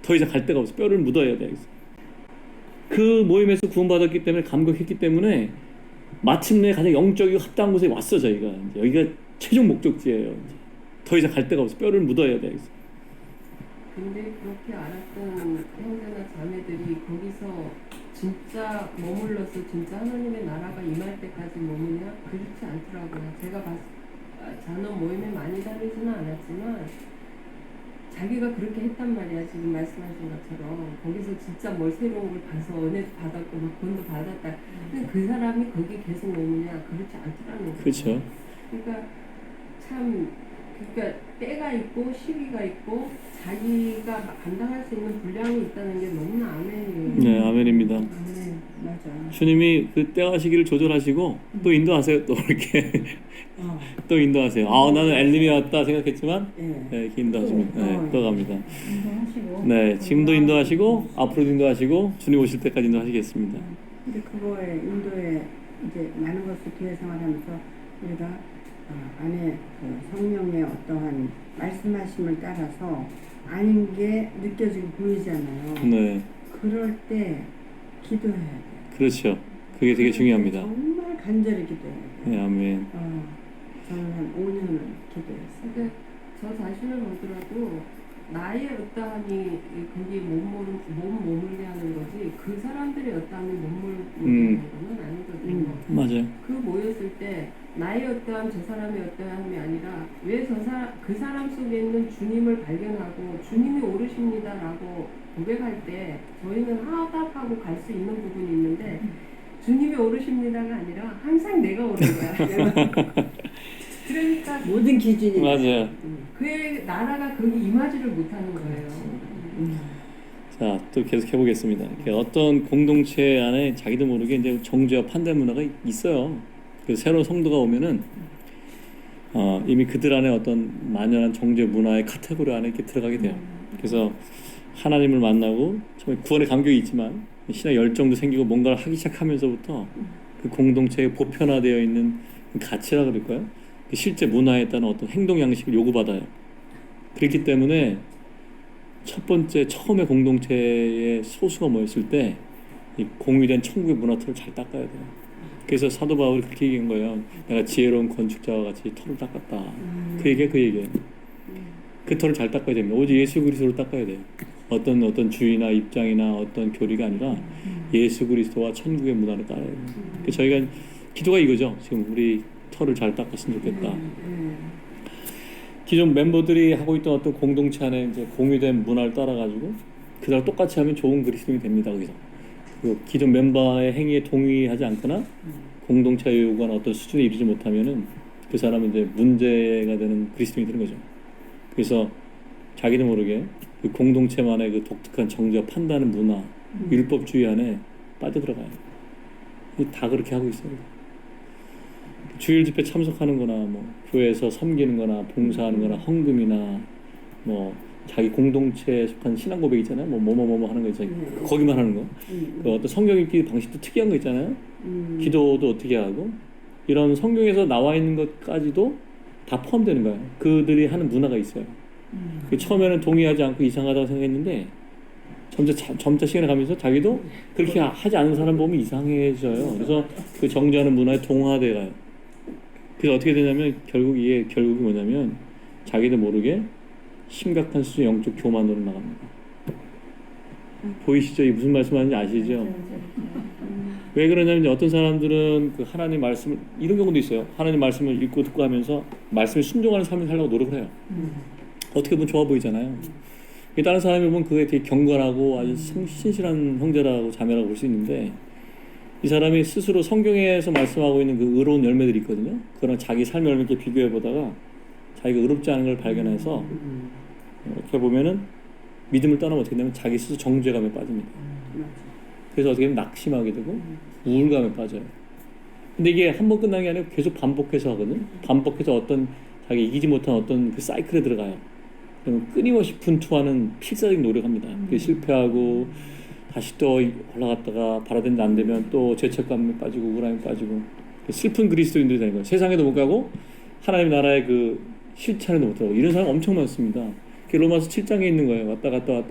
더 이상 갈 데가 없어. 뼈를 묻어야 돼. 그 모임에서 구원받았기 때문에 감격했기 때문에 마침내 가장 영적이고 합당한 곳에 왔어. 저희가 이제 여기가 최종 목적지예요. 이제 더 이상 갈 데가 없어. 뼈를 묻어야 돼. 근데 그렇게 알았던 형제나 자매들이 거기서 진짜 머물러서 진짜 하나님의 나라가 임할 때까지 머무냐? 그렇지 않더라고요. 제가 잔원 모임에 많이 다니지는 않았지만 자기가 그렇게 했단 말이야. 지금 말씀하신 것처럼 거기서 진짜 뭘 새로운 걸 봐서 은혜도 받았고 막 구원도 받았다. 근데 그 사람이 거기 계속 머무냐? 그렇지 않더라는 거예요. 그렇죠. 그러니까 때가 있고 시기가 있고 자기가 감당할 수 있는 분량이 있다는 게 너무나 아멘이에요. 네, 아멘입니다. 네, 맞아. 주님이 그 때와 시기를 조절하시고 또 인도하세요. 또 이렇게 또 인도하세요. 나는 엘림이 왔다 생각했지만 네, 이렇게 인도하십니다. 네, 또 갑니다. 인도하시고. 네, 지금도 인도하시고 앞으로도 인도하시고 주님 오실 때까지 인도하시겠습니다. 근데 그거에 인도에 이제 많은 것을 교회 생활하면서 우리가 안에 그 성령의 어떠한 말씀하심을 따라서 아닌 게 느껴지고 보이잖아요. 네, 그럴 때 기도해야 돼요. 그렇죠. 그게 되게 중요합니다. 정말 간절히 기도해야 돼요. 네, 아멘. 저는 한 5년을 기도했어요. 근데 저 자신을 보더라도 나의 어떠함이 거기 머물게 하는 거지 그 사람들의 어떠함이 머물게 하는 건 아니거든요. 맞아요. 그 모였을 때 나의 어떠함 저 사람의 어떠함이 아니라 왜 그 사람 속에 있는 주님을 발견하고 주님이 오르십니다라고 고백할 때 저희는 화답하고 갈 수 있는 부분이 있는데 주님이 오르십니다가 아니라 항상 내가 오른 거야. 그러니까 모든 기준이 맞아요. 그의 나라가 거기 임하지를 못하는 거예요. 자, 또 계속 해보겠습니다. 어떤 공동체 안에 자기도 모르게 이제 정죄와 판단 문화가 있어요. 그 새로운 성도가 오면은 이미 그들 안에 어떤 만연한 정죄 문화의 카테고리 안에 이렇게 들어가게 돼요. 그래서 하나님을 만나고 처음에 구원의 감격이 있지만 신의 열정도 생기고 뭔가를 하기 시작하면서부터 그 공동체에 보편화되어 있는 가치라 그럴까요? 그 실제 문화에 따른 어떤 행동 양식을 요구받아요. 그렇기 때문에 첫 번째 처음에 공동체의 소수가 모였을 때 이 공유된 천국의 문화틀을 잘 닦아야 돼요. 그래서 사도 바울이 그렇게 얘기한 거예요. 내가 지혜로운 건축자와 같이 터를 닦았다. 그 얘기예요. 그 터를 잘 닦아야 됩니다. 오직 예수 그리스도를 닦아야 돼요. 어떤 주의나 입장이나 어떤 교리가 아니라 예수 그리스도와 천국의 문화를 따라야 돼요. 그래서 저희가 기도가 이거죠. 지금 우리 터를 잘 닦았으면 좋겠다. 기존 멤버들이 하고 있던 어떤 공동체 안에 이제 공유된 문화를 따라가지고 그다음 똑같이 하면 좋은 그리스도인이 됩니다. 거기서 그 기존 멤버의 행위에 동의하지 않거나 공동체가 요구하는 어떤 수준에 이르지 못하면은 그 사람은 이제 문제가 되는 그리스도인이 되는 거죠. 그래서 자기도 모르게 그 공동체만의 그 독특한 정죄와 판단의 문화, 율법주의 안에 빠져들어가요. 다 그렇게 하고 있어요. 주일 집회 참석하는 거나 뭐 교회에서 섬기는 거나 봉사하는 거나 헌금이나 뭐 자기 공동체에 속한 신앙 고백 있잖아요. 뭐 하는 거 있잖아요. 거기만 하는 거. 그 어떤 성경 읽기 방식도 특이한 거 있잖아요. 기도도 어떻게 하고 이런 성경에서 나와 있는 것까지도 다 포함되는 거예요. 그들이 하는 문화가 있어요. 처음에는 동의하지 않고 이상하다고 생각했는데 점차 시간이 가면서 자기도 그렇게 하지 않은 사람 보면 이상해져요. 그래서 그 정죄하는 문화에 동화돼 가요. 그래서 어떻게 되냐면 결국이 뭐냐면 자기도 모르게 심각한 수준의 영적 교만으로 나갑니다. 보이시죠? 이 무슨 말씀하는지 아시죠? 왜 그러냐면 어떤 사람들은 그 하나님 말씀을 이런 경우도 있어요. 하나님 말씀을 읽고 듣고 하면서 말씀에 순종하는 삶을 살려고 노력을 해요. 어떻게 보면 좋아 보이잖아요. 다른 사람이 보면 그게 되게 경건하고 아주 신실한 형제라고 자매라고 볼 수 있는데 이 사람이 스스로 성경에서 말씀하고 있는 그 의로운 열매들이 있거든요. 그런 자기 삶의 열매 이렇게 비교해 보다가 자기가 의롭지 않은 걸 발견해서 어떻게 보면은 믿음을 떠나면 어떻게 되냐면 자기 스스로 정죄감에 빠집니다. 그래서 어떻게 되면 낙심하게 되고 우울감에 빠져요. 근데 이게 한 번 끝난 게 아니고 계속 반복해서 하거든요. 반복해서 어떤 자기 이기지 못한 어떤 그 사이클에 들어가요. 그러면 끊임없이 분투하는 필사적인 노력합니다. 실패하고 다시 또 올라갔다가 바라든지 안 되면 또 죄책감에 빠지고 우울함에 빠지고 슬픈 그리스도인들이 되는 거예요. 세상에도 못 가고 하나님 나라의 그 실천에도 못 가고 이런 사람 엄청 많습니다. 로마서 7장에 있는 거예요. 왔다 갔다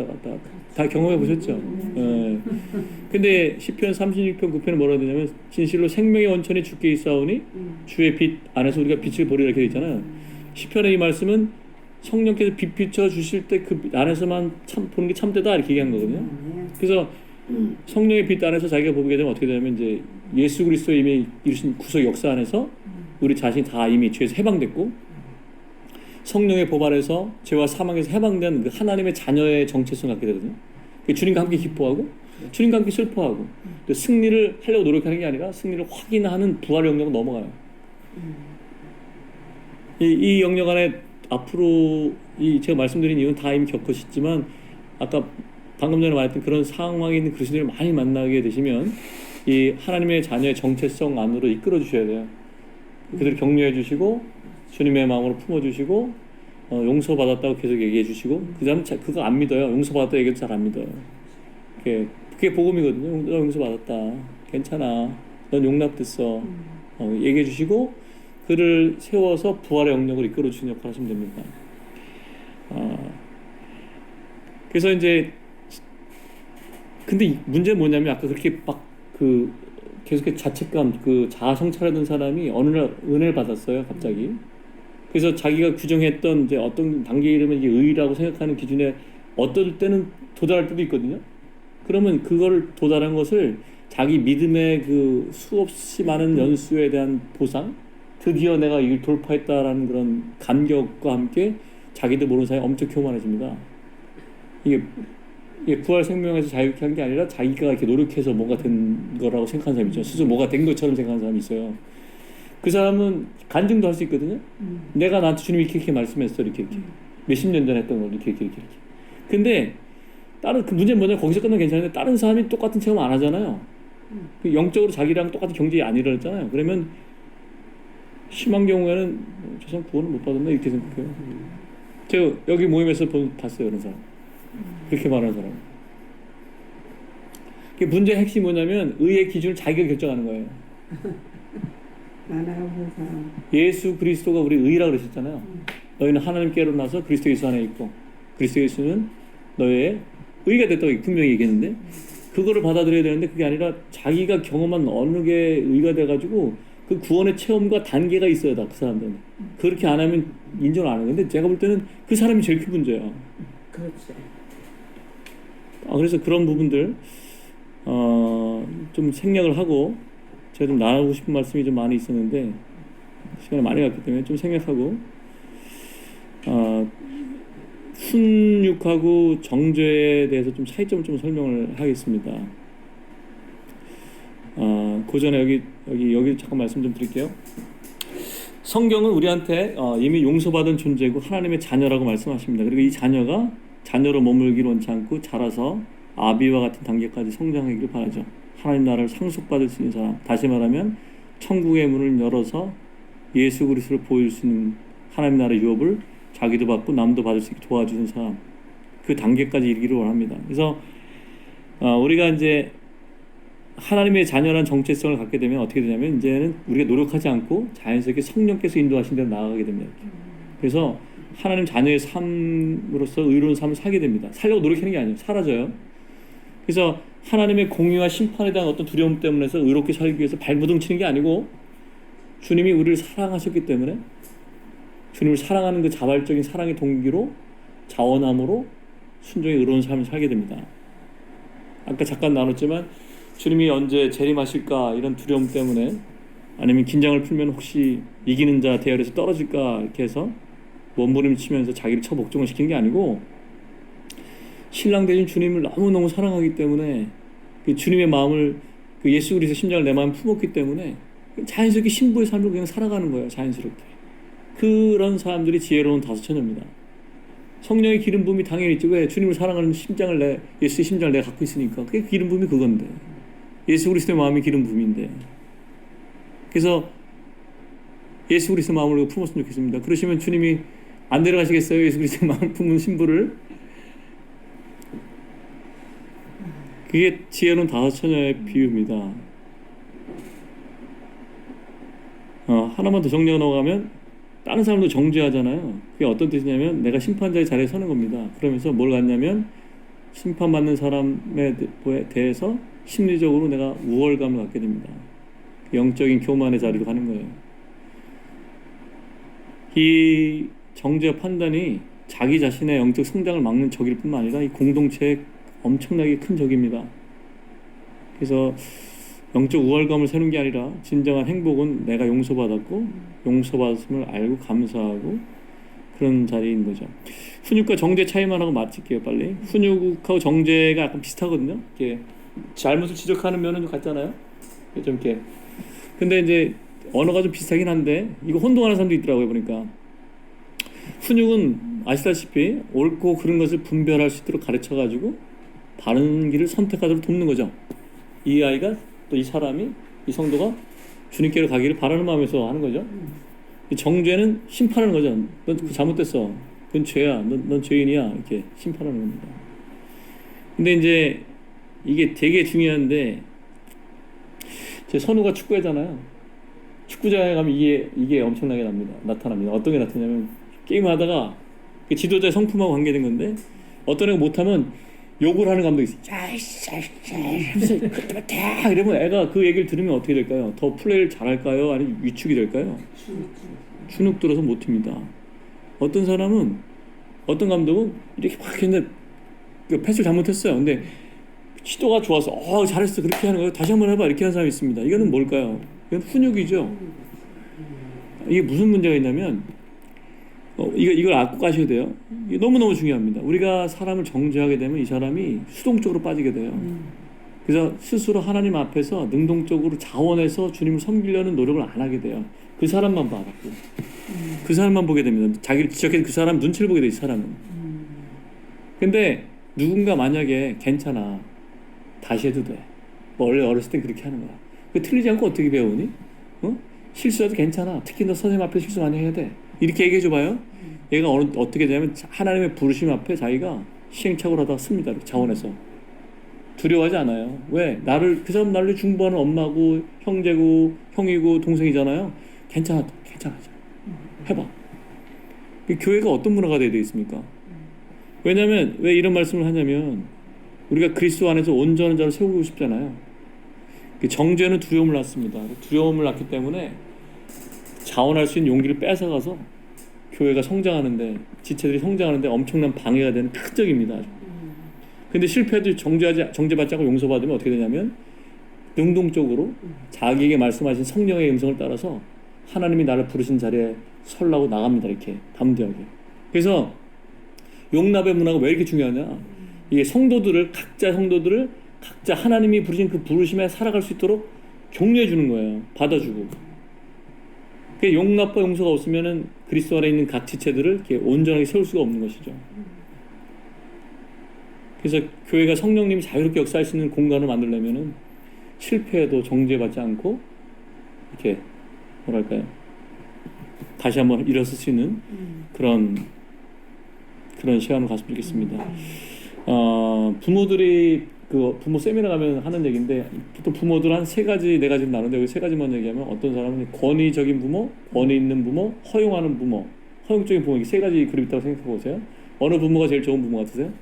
다 경험해 보셨죠? 예. 근데 시편 36편 9편은 뭐라 되냐면 진실로 생명의 원천이 주께 있사오니 주의 빛 안에서 우리가 빛을 보리라 이렇게 있잖아요. 시편의 이 말씀은 성령께서 빛 비춰 주실 때 그 안에서만 참 보는 게 참되다 이렇게 얘기한 거거든요. 그래서 성령의 빛 안에서 자기가 보게 되면 어떻게 되냐면 이제 예수 그리스도 이미 이루신 구속 역사 안에서 우리 자신이 다 이미 죄에서 해방됐고 성령의 법 안에서 죄와 사망에서 해방된 그 하나님의 자녀의 정체성을 갖게 되거든요. 주님과 함께 기뻐하고 주님과 함께 슬퍼하고 또 승리를 하려고 노력하는 게 아니라 승리를 확인하는 부활의 영역으로 넘어가요. 이 영역 안에 앞으로 제가 말씀드린 이유는 다 이미 겪으셨지만 아까 방금 전에 말했던 그런 상황에 있는 그리스도인을 많이 만나게 되시면 이 하나님의 자녀의 정체성 안으로 이끌어 주셔야 돼요. 그들을 격려해 주시고 주님의 마음으로 품어주시고 용서받았다고 계속 얘기해 주시고 그 다음에 그거 안 믿어요. 용서받았다 얘기해도 잘 안 믿어요. 그게 복음이거든요. 너 용서받았다. 괜찮아. 넌 용납됐어. 얘기해 주시고 그를 세워서 부활의 영역을 이끌어 주시는 역할을 하시면 됩니다. 그래서 이제 근데 문제는 뭐냐면 아까 그렇게 막 계속 자책감, 자아 성찰하던 사람이 어느 날 은혜를 받았어요, 갑자기. 그래서 자기가 규정했던 이제 어떤 단계에 이르면 이게 의라고 생각하는 기준에 어떨 때는 도달할 때도 있거든요. 그러면 그걸 도달한 것을 자기 믿음의 그 수없이 많은 연수에 대한 보상, 드디어 내가 이걸 돌파했다라는 그런 감격과 함께 자기도 모르는 사이에 엄청 교만해집니다. 이게 부활 생명에서 자유케 한 게 아니라 자기가 이렇게 노력해서 뭐가 된 거라고 생각하는 사람이 있죠. 스스로 뭐가 된 것처럼 생각하는 사람이 있어요. 그 사람은 간증도 할 수 있거든요. 내가 나한테 주님이 이렇게 말씀했어. 이렇게. 몇십 년 전에 했던 걸 이렇게. 근데 다른 그 문제는 뭐냐면 거기서 끝나면 괜찮은데 다른 사람이 똑같은 체험 안 하잖아요. 영적으로 자기랑 똑같은 경쟁이 안 일어났잖아요. 그러면 심한 경우에는 저 사람 구원을 못 받았나 이렇게 생각해요. 제가 여기 모임에서 봤어요 그런 사람. 그렇게 말하는 사람. 문제의 핵심이 뭐냐면 의의 기준을 자기가 결정하는 거예요. 많아요 그 사람. 예수 그리스도가 우리 의라 그러셨잖아요. 너희는 하나님께로 나서 그리스도 예수 안에 있고 그리스도 예수는 너의 의가 됐다고 분명히 얘기했는데 그거를 받아들여야 되는데 그게 아니라 자기가 경험한 어느 게 의가 돼가지고 그 구원의 체험과 단계가 있어야 다 그 사람들은. 그렇게 안 하면 인정을 안 해요. 근데 제가 볼 때는 그 사람이 제일 큰 문제예요. 그렇지. 그래서 그런 부분들 좀 생략을 하고 제가 좀 나누고 싶은 말씀이 좀 많이 있었는데 시간이 많이 갔기 때문에 좀 생략하고 훈육하고 정죄에 대해서 좀 차이점을 좀 설명을 하겠습니다. 그 전에 여기 잠깐 말씀 좀 드릴게요. 성경은 우리한테 이미 용서받은 존재고 하나님의 자녀라고 말씀하십니다. 그리고 이 자녀가 자녀로 머물기를 원치 않고 자라서 아비와 같은 단계까지 성장하기를 바라죠. 하나님 나라를 상속받을 수 있는 사람, 다시 말하면 천국의 문을 열어서 예수 그리스도를 보일 수 있는 하나님 나라의 유업을 자기도 받고 남도 받을 수 있게 도와주는 사람, 그 단계까지 이르기를 원합니다. 그래서 우리가 이제 하나님의 자녀라는 정체성을 갖게 되면 어떻게 되냐면 이제는 우리가 노력하지 않고 자연스럽게 성령께서 인도하신 대로 나아가게 됩니다. 그래서 하나님 자녀의 삶으로서 의로운 삶을 살게 됩니다. 살려고 노력하는 게 아니에요. 사라져요. 그래서 하나님의 공의와 심판에 대한 어떤 두려움 때문에서 의롭게 살기 위해서 발버둥 치는 게 아니고 주님이 우리를 사랑하셨기 때문에 주님을 사랑하는 그 자발적인 사랑의 동기로 자원함으로 순종의 의로운 삶을 살게 됩니다. 아까 잠깐 나눴지만 주님이 언제 재림하실까 이런 두려움 때문에 아니면 긴장을 풀면 혹시 이기는 자 대열에서 떨어질까 이렇게 해서 몸부림치면서 자기를 처복종을 시킨 게 아니고 신랑 되신 주님을 너무너무 사랑하기 때문에 그 주님의 마음을 그 예수 그리스도의 심장을 내 마음에 품었기 때문에 자연스럽게 신부의 삶을 그냥 살아가는 거예요. 자연스럽게. 그런 사람들이 지혜로운 다섯 처녀입니다. 성령의 기름 부음이 당연히 있죠. 왜? 주님을 사랑하는 심장을 예수의 심장을 내가 갖고 있으니까. 그게 기름 부음이 그건데. 예수 그리스도의 마음이 기름 부음인데. 그래서 예수 그리스도의 마음을 품었으면 좋겠습니다. 그러시면 주님이 안 데려가시겠어요? 예수 그리스도의 마음을 품은 신부를. 그게 지혜로운 다섯 처녀의 비유입니다. 하나만 더 정리해 놓아가면 다른 사람도 정죄하잖아요. 그게 어떤 뜻이냐면 내가 심판자의 자리에 서는 겁니다. 그러면서 뭘 갖냐면 심판받는 사람에 대해서 심리적으로 내가 우월감을 갖게 됩니다. 영적인 교만의 자리로 가는 거예요. 이 정죄 판단이 자기 자신의 영적 성장을 막는 적일 뿐만 아니라 이 공동체의 엄청나게 큰 적입니다. 그래서 영적 우월감을 세우는 게 아니라 진정한 행복은 내가 용서받았고 용서받았음을 알고 감사하고 그런 자리인 거죠. 훈육과 정죄 차이만 하고 마칠게요. 빨리. 훈육하고 정죄가 약간 비슷하거든요. 이렇게 잘못을 지적하는 면은 같잖아요. 좀 이렇게. 근데 이제 언어가 좀 비슷하긴 한데 이거 혼동하는 사람도 있더라고요. 보니까 훈육은 아시다시피 옳고 그른 것을 분별할 수 있도록 가르쳐가지고 바른 길을 선택하도록 돕는 거죠. 이 아이가 또 이 사람이 이 성도가 주님께로 가기를 바라는 마음에서 하는 거죠. 정죄는 심판하는 거죠. 넌 잘못됐어. 그건 죄야. 넌 죄인이야. 이렇게 심판하는 겁니다. 근데 이제 이게 되게 중요한데 제 선우가 축구하잖아요. 축구장에 가면 이게 엄청나게 나타납니다. 어떤 게 나타나냐면 게임하다가 그 지도자의 성품하고 관계된 건데 어떤 애가 못하면 욕을 하는 감독이 있어요. 이러면 애가 그 얘기를 들으면 어떻게 될까요? 더 플레이를 잘할까요? 아니면 위축이 될까요? 주눅 들어서 못합니다. 어떤 사람은 어떤 감독은 이렇게 막 했는데 패스를 잘못했어요. 근데 시도가 좋아서 잘했어 그렇게 하는 거예요. 다시 한번 해봐 이렇게 하는 사람이 있습니다. 이거는 뭘까요? 이건 훈육이죠. 이게 무슨 문제가 있냐면 이걸 알고 가셔야 돼요. 이게 너무너무 중요합니다. 우리가 사람을 정죄하게 되면 이 사람이 수동적으로 빠지게 돼요. 그래서 스스로 하나님 앞에서 능동적으로 자원해서 주님을 섬기려는 노력을 안 하게 돼요. 그 사람만 봐갖고 그 사람만 보게 됩니다. 자기를 지적해서 그 사람 눈치를 보게 돼요. 이 사람은. 근데 누군가 만약에 괜찮아 다시 해도 돼. 원래 어렸을 땐 그렇게 하는 거야. 그 틀리지 않고 어떻게 배우니? 실수해도 괜찮아. 특히 너 선생님 앞에 실수 많이 해야 돼. 이렇게 얘기해 줘봐요. 얘가 어떻게 되냐면 하나님의 부르심 앞에 자기가 시행착오를 하다가 씁니다. 이렇게 자원해서. 두려워하지 않아요. 왜? 그 사람 나를 중보하는 엄마고 형제고 형이고 동생이잖아요. 괜찮아. 해봐. 교회가 어떤 문화가 돼야 되겠습니까? 왜냐하면 왜 이런 말씀을 하냐면 우리가 그리스도 안에서 온전한 자를 세우고 싶잖아요. 정죄는 두려움을 낳습니다. 두려움을 낳기 때문에 자원할 수 있는 용기를 뺏어가서 교회가 성장하는데, 지체들이 성장하는데 엄청난 방해가 되는 큰 적입니다. 근데 실패해도 정죄받지 않고 용서받으면 어떻게 되냐면 능동적으로 자기에게 말씀하신 성령의 음성을 따라서 하나님이 나를 부르신 자리에 설라고 나갑니다. 이렇게 담대하게. 그래서 용납의 문화가 왜 이렇게 중요하냐? 이게 각자 성도들을 각자 하나님이 부르신 그 부르심에 살아갈 수 있도록 격려해 주는 거예요. 받아주고. 그 용납과 용서가 없으면은 그리스도 안에 있는 각 지체들을 이렇게 온전하게 세울 수가 없는 것이죠. 그래서 교회가 성령님이 자유롭게 역사할 수 있는 공간을 만들려면은 실패해도 정죄받지 않고 이렇게 뭐랄까요? 다시 한번 일어설 수 있는 그런 시간을 갔으면 좋겠습니다. 부모들이 부모 세미나 가면 하는 얘기인데 보통 부모들 한 3가지, 4가지를 나누는데 여기 3가지만 얘기하면 어떤 사람은 권위적인 부모, 권위 있는 부모, 허용하는 부모, 허용적인 부모, 이게 3가지 그룹이 있다고 생각해 보세요. 어느 부모가 제일 좋은 부모 같으세요?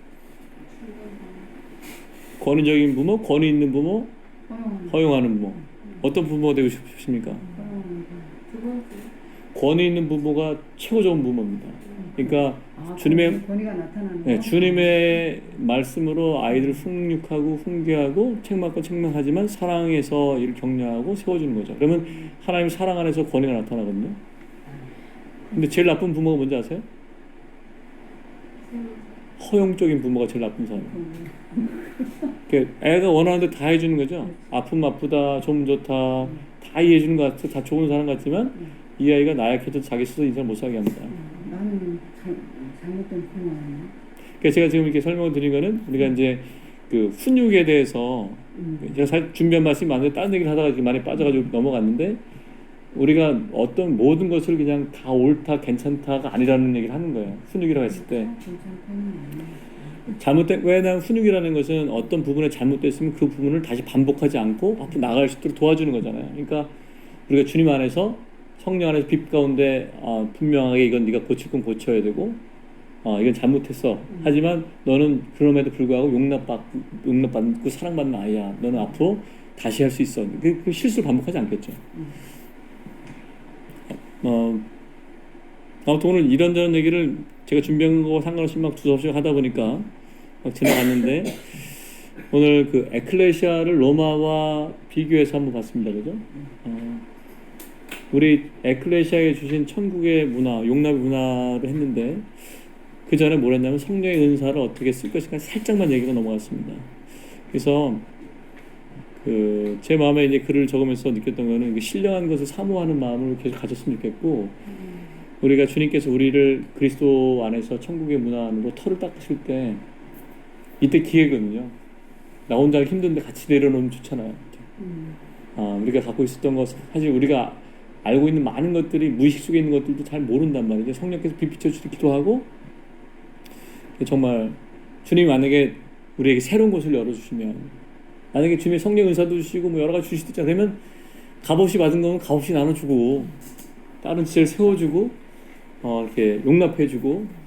권위적인 부모, 권위 있는 부모, 허용하는 부모. 어떤 부모가 되고 싶으십니까? 권위 있는 부모가 최고 좋은 부모입니다. 그러니까 주님의 권위가 나타나는 네, 주님의 말씀으로 아이들을 훈육하고 훈계하고 책망과 책망하지만 사랑해서 이를 격려하고 세워주는 거죠. 그러면 하나님 사랑 안에서 권위가 나타나거든요. 근데 제일 나쁜 부모가 뭔지 아세요? 허용적인 부모가 제일 나쁜 사람이에요. 애가 원하는 데 다 해주는 거죠. 아프면 아프다, 좀 좋다, 다 이해해주는 것 같아, 다 좋은 사람 같지만 이 아이가 나약해도 자기 스스로 인생을 못 살게 합니다. 나는 잘못된 부모예요. 그래서 제가 지금 이렇게 설명을 드린 거는 우리가 이제 그 훈육에 대해서 제가 사실 준비한 말씀이 많은데 다른 얘기를 하다가 이렇게 많이 빠져가지고 넘어갔는데 우리가 어떤 모든 것을 그냥 다 옳다, 괜찮다가 아니라는 얘기를 하는 거예요. 훈육이라고 했을 때. 왜냐하면 훈육이라는 것은 어떤 부분에 잘못됐으면 그 부분을 다시 반복하지 않고 앞으로 나갈 수 있도록 도와주는 거잖아요. 그러니까 우리가 주님 안에서 성령 안에서 빛 가운데 분명하게 이건 네가 고칠 건 고쳐야 되고 이건 잘못했어. 하지만 너는 그럼에도 불구하고 용납받고 사랑받는 아이야. 너는 앞으로 다시 할 수 있어. 그 실수를 반복하지 않겠죠. 아무튼 오늘 이런저런 얘기를 제가 준비한 거와 상관없이 막 두서없이 하다 보니까 막 지나갔는데 오늘 그 에클레시아를 로마와 비교해서 한번 봤습니다. 그죠? 우리 에클레시아에 주신 천국의 문화, 용납의 문화를 했는데 그 전에 뭘 했냐면 성령의 은사를 어떻게 쓸 것인가 살짝만 얘기가 넘어갔습니다. 그래서 제 마음에 이제 글을 적으면서 느꼈던 거는 신령한 것을 사모하는 마음을 계속 가졌으면 좋겠고 우리가 주님께서 우리를 그리스도 안에서 천국의 문화 안으로 터를 닦으실 때 이때 기회거든요. 나 혼자 힘든데 같이 내려놓으면 좋잖아요. 우리가 갖고 있었던 것 사실 우리가 알고 있는 많은 것들이 무의식 속에 있는 것들도 잘 모른단 말이죠. 성령께서 빛 비춰주시기 기도하고 정말 주님이 만약에 우리에게 새로운 곳을 열어주시면 만약에 주님의 성령 은사도 주시고 뭐 여러 가지 주실 수 있잖아요. 그러면 값없이 받은 거면 값없이 나눠주고 다른 지체를 세워주고 이렇게 용납해주고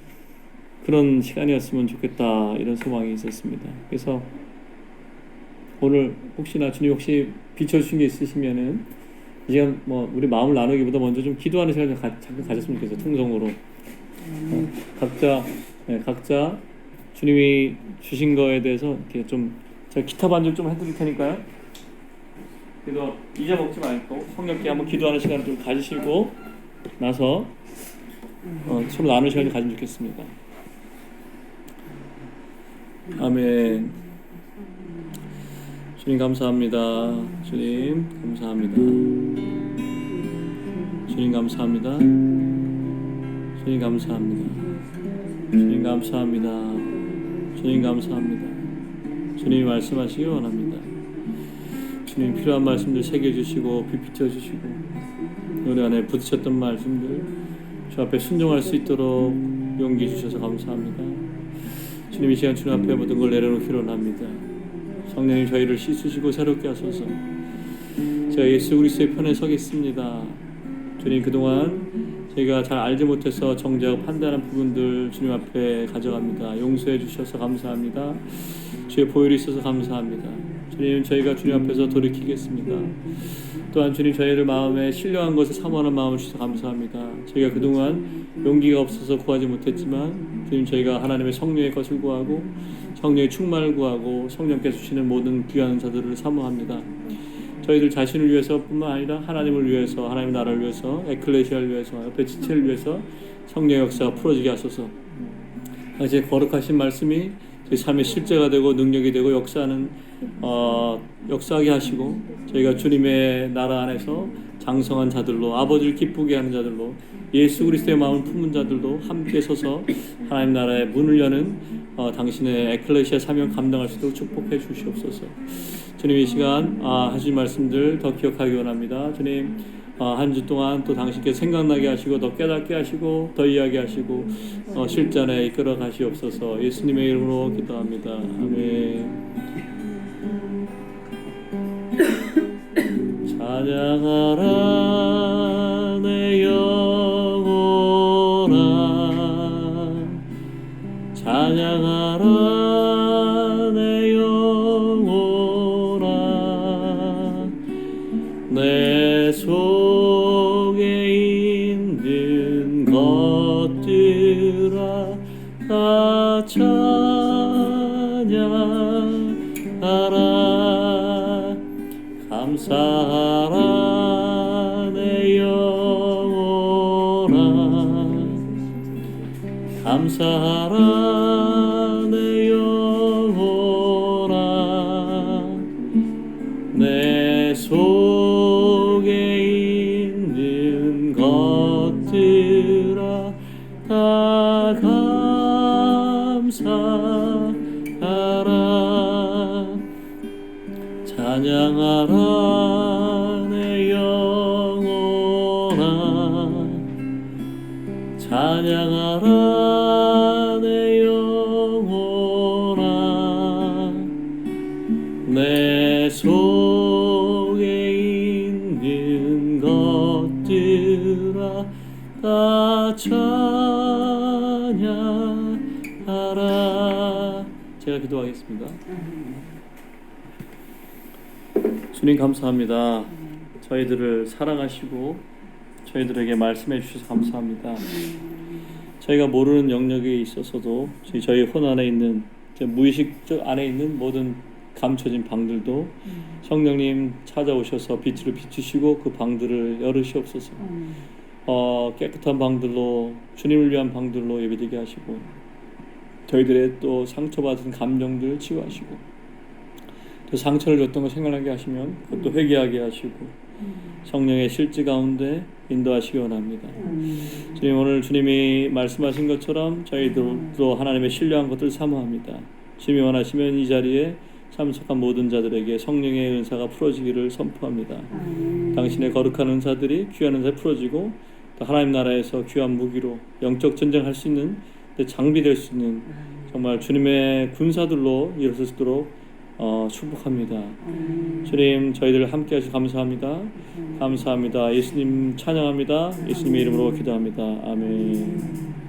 그런 시간이었으면 좋겠다 이런 소망이 있었습니다. 그래서 오늘 혹시나 주님 혹시 비춰주신 게 있으시면은 이제 뭐 우리 마음을 나누기보다 먼저 좀 기도하는 시간을 잠깐 가졌으면 좋겠어요. 통성으로 각자 주님이 주신 거에 대해서 이렇게 좀 제가 기타 반주 좀 해드릴 테니까요. 그래서 잊어먹지 말고 성령께 한번 기도하는 시간을 좀 가지시고 나서 서로 나누는 시간을 가지면 좋겠습니다. 아멘. 주님 감사합니다. 주님 감사합니다. 주님 감사합니다. 주님 감사합니다. 주님 감사합니다. 주님 감사합니다. 주님이 말씀하시기 원합니다. 주님 필요한 말씀들 새겨주시고 빛 비춰주시고 우리 안에 부딪혔던 말씀들 주 앞에 순종할 수 있도록 용기 주셔서 감사합니다. 주님 이 시간 주님 앞에 모든 걸 내려놓기로 합니다. 성령님 저희를 씻으시고 새롭게 하소서. 제가 예수 그리스도의 편에 서겠습니다. 주님 그동안 저희가 잘 알지 못해서 정죄하고 판단하는 부분들 주님 앞에 가져갑니다. 용서해 주셔서 감사합니다. 주의 보혈이 있어서 감사합니다. 주님 저희가 주님 앞에서 돌이키겠습니다. 또한 주님 저희를 마음에 신령한 것을 사모하는 마음을 주셔서 감사합니다. 저희가 그동안 용기가 없어서 구하지 못했지만 주님 저희가 하나님의 성령의 것을 구하고 성령의 충만을 구하고 성령께서 주시는 모든 귀한 자들을 사모합니다. 저희들 자신을 위해서뿐만 아니라 하나님을 위해서 하나님의 나라를 위해서 에클레시아를 위해서 옆에 지체를 위해서 성령의 역사가 풀어지게 하소서. 당신의 거룩하신 말씀이 저희 삶의 실제가 되고 능력이 되고 역사하게 하시고 저희가 주님의 나라 안에서 장성한 자들로 아버지를 기쁘게 하는 자들로 예수 그리스도의 마음을 품은 자들로 함께 서서 하나님 나라의 문을 여는 당신의 에클레시아 사명 감당할 수 있도록 축복해 주시옵소서. 주님 이 시간 하신 말씀들 더 기억하기 원합니다. 주님 한 주 동안 또 당신께 생각나게 하시고 더 깨닫게 하시고 더 이야기하시고 실전에 이끌어 가시옵소서. 예수님의 이름으로 기도합니다. 아멘. 찬양하라 내 영혼아 찬양하라 내 영혼아 내 속에 있는 것들아 다 찬양하라 감사하라 내 영혼아 감사하라 내 영혼아 내 속에 있는 것들아 다 감사하라 찬양하라 내 영혼아 찬양하라 내 영혼아 내 속에 있는 것들아 다 찬양하라. 제가 기도하겠습니다. 주님 감사합니다. 저희들을 사랑하시고 저희들에게 말씀해 주셔서 감사합니다. 저희가 모르는 영역에 있어서도 저희 혼 안에 있는 무의식적 안에 있는 모든 감춰진 방들도 성령님 찾아오셔서 빛으로 비추시고 그 방들을 열으시옵소서. 깨끗한 방들로 주님을 위한 방들로 예배되게 하시고 저희들의 또 상처받은 감정들 치유하시고 또 상처를 줬던 거 생각나게 하시면 그것도 회개하게 하시고 성령의 실제 가운데 인도하시기 원합니다. 주님 오늘 주님이 말씀하신 것처럼 저희들도 하나님의 신령한 것을 사모합니다. 주님이 원하시면 이 자리에 참석한 모든 자들에게 성령의 은사가 풀어지기를 선포합니다. 당신의 거룩한 은사들이 귀한 은사에 풀어지고 또 하나님 나라에서 귀한 무기로 영적 전쟁할 수 있는 장비될 수 있는 정말 주님의 군사들로 일어설 수 있도록 축복합니다. 주님 저희들 함께 하셔서 감사합니다. 감사합니다. 예수님 찬양합니다. 예수님의 이름으로 기도합니다. 아멘.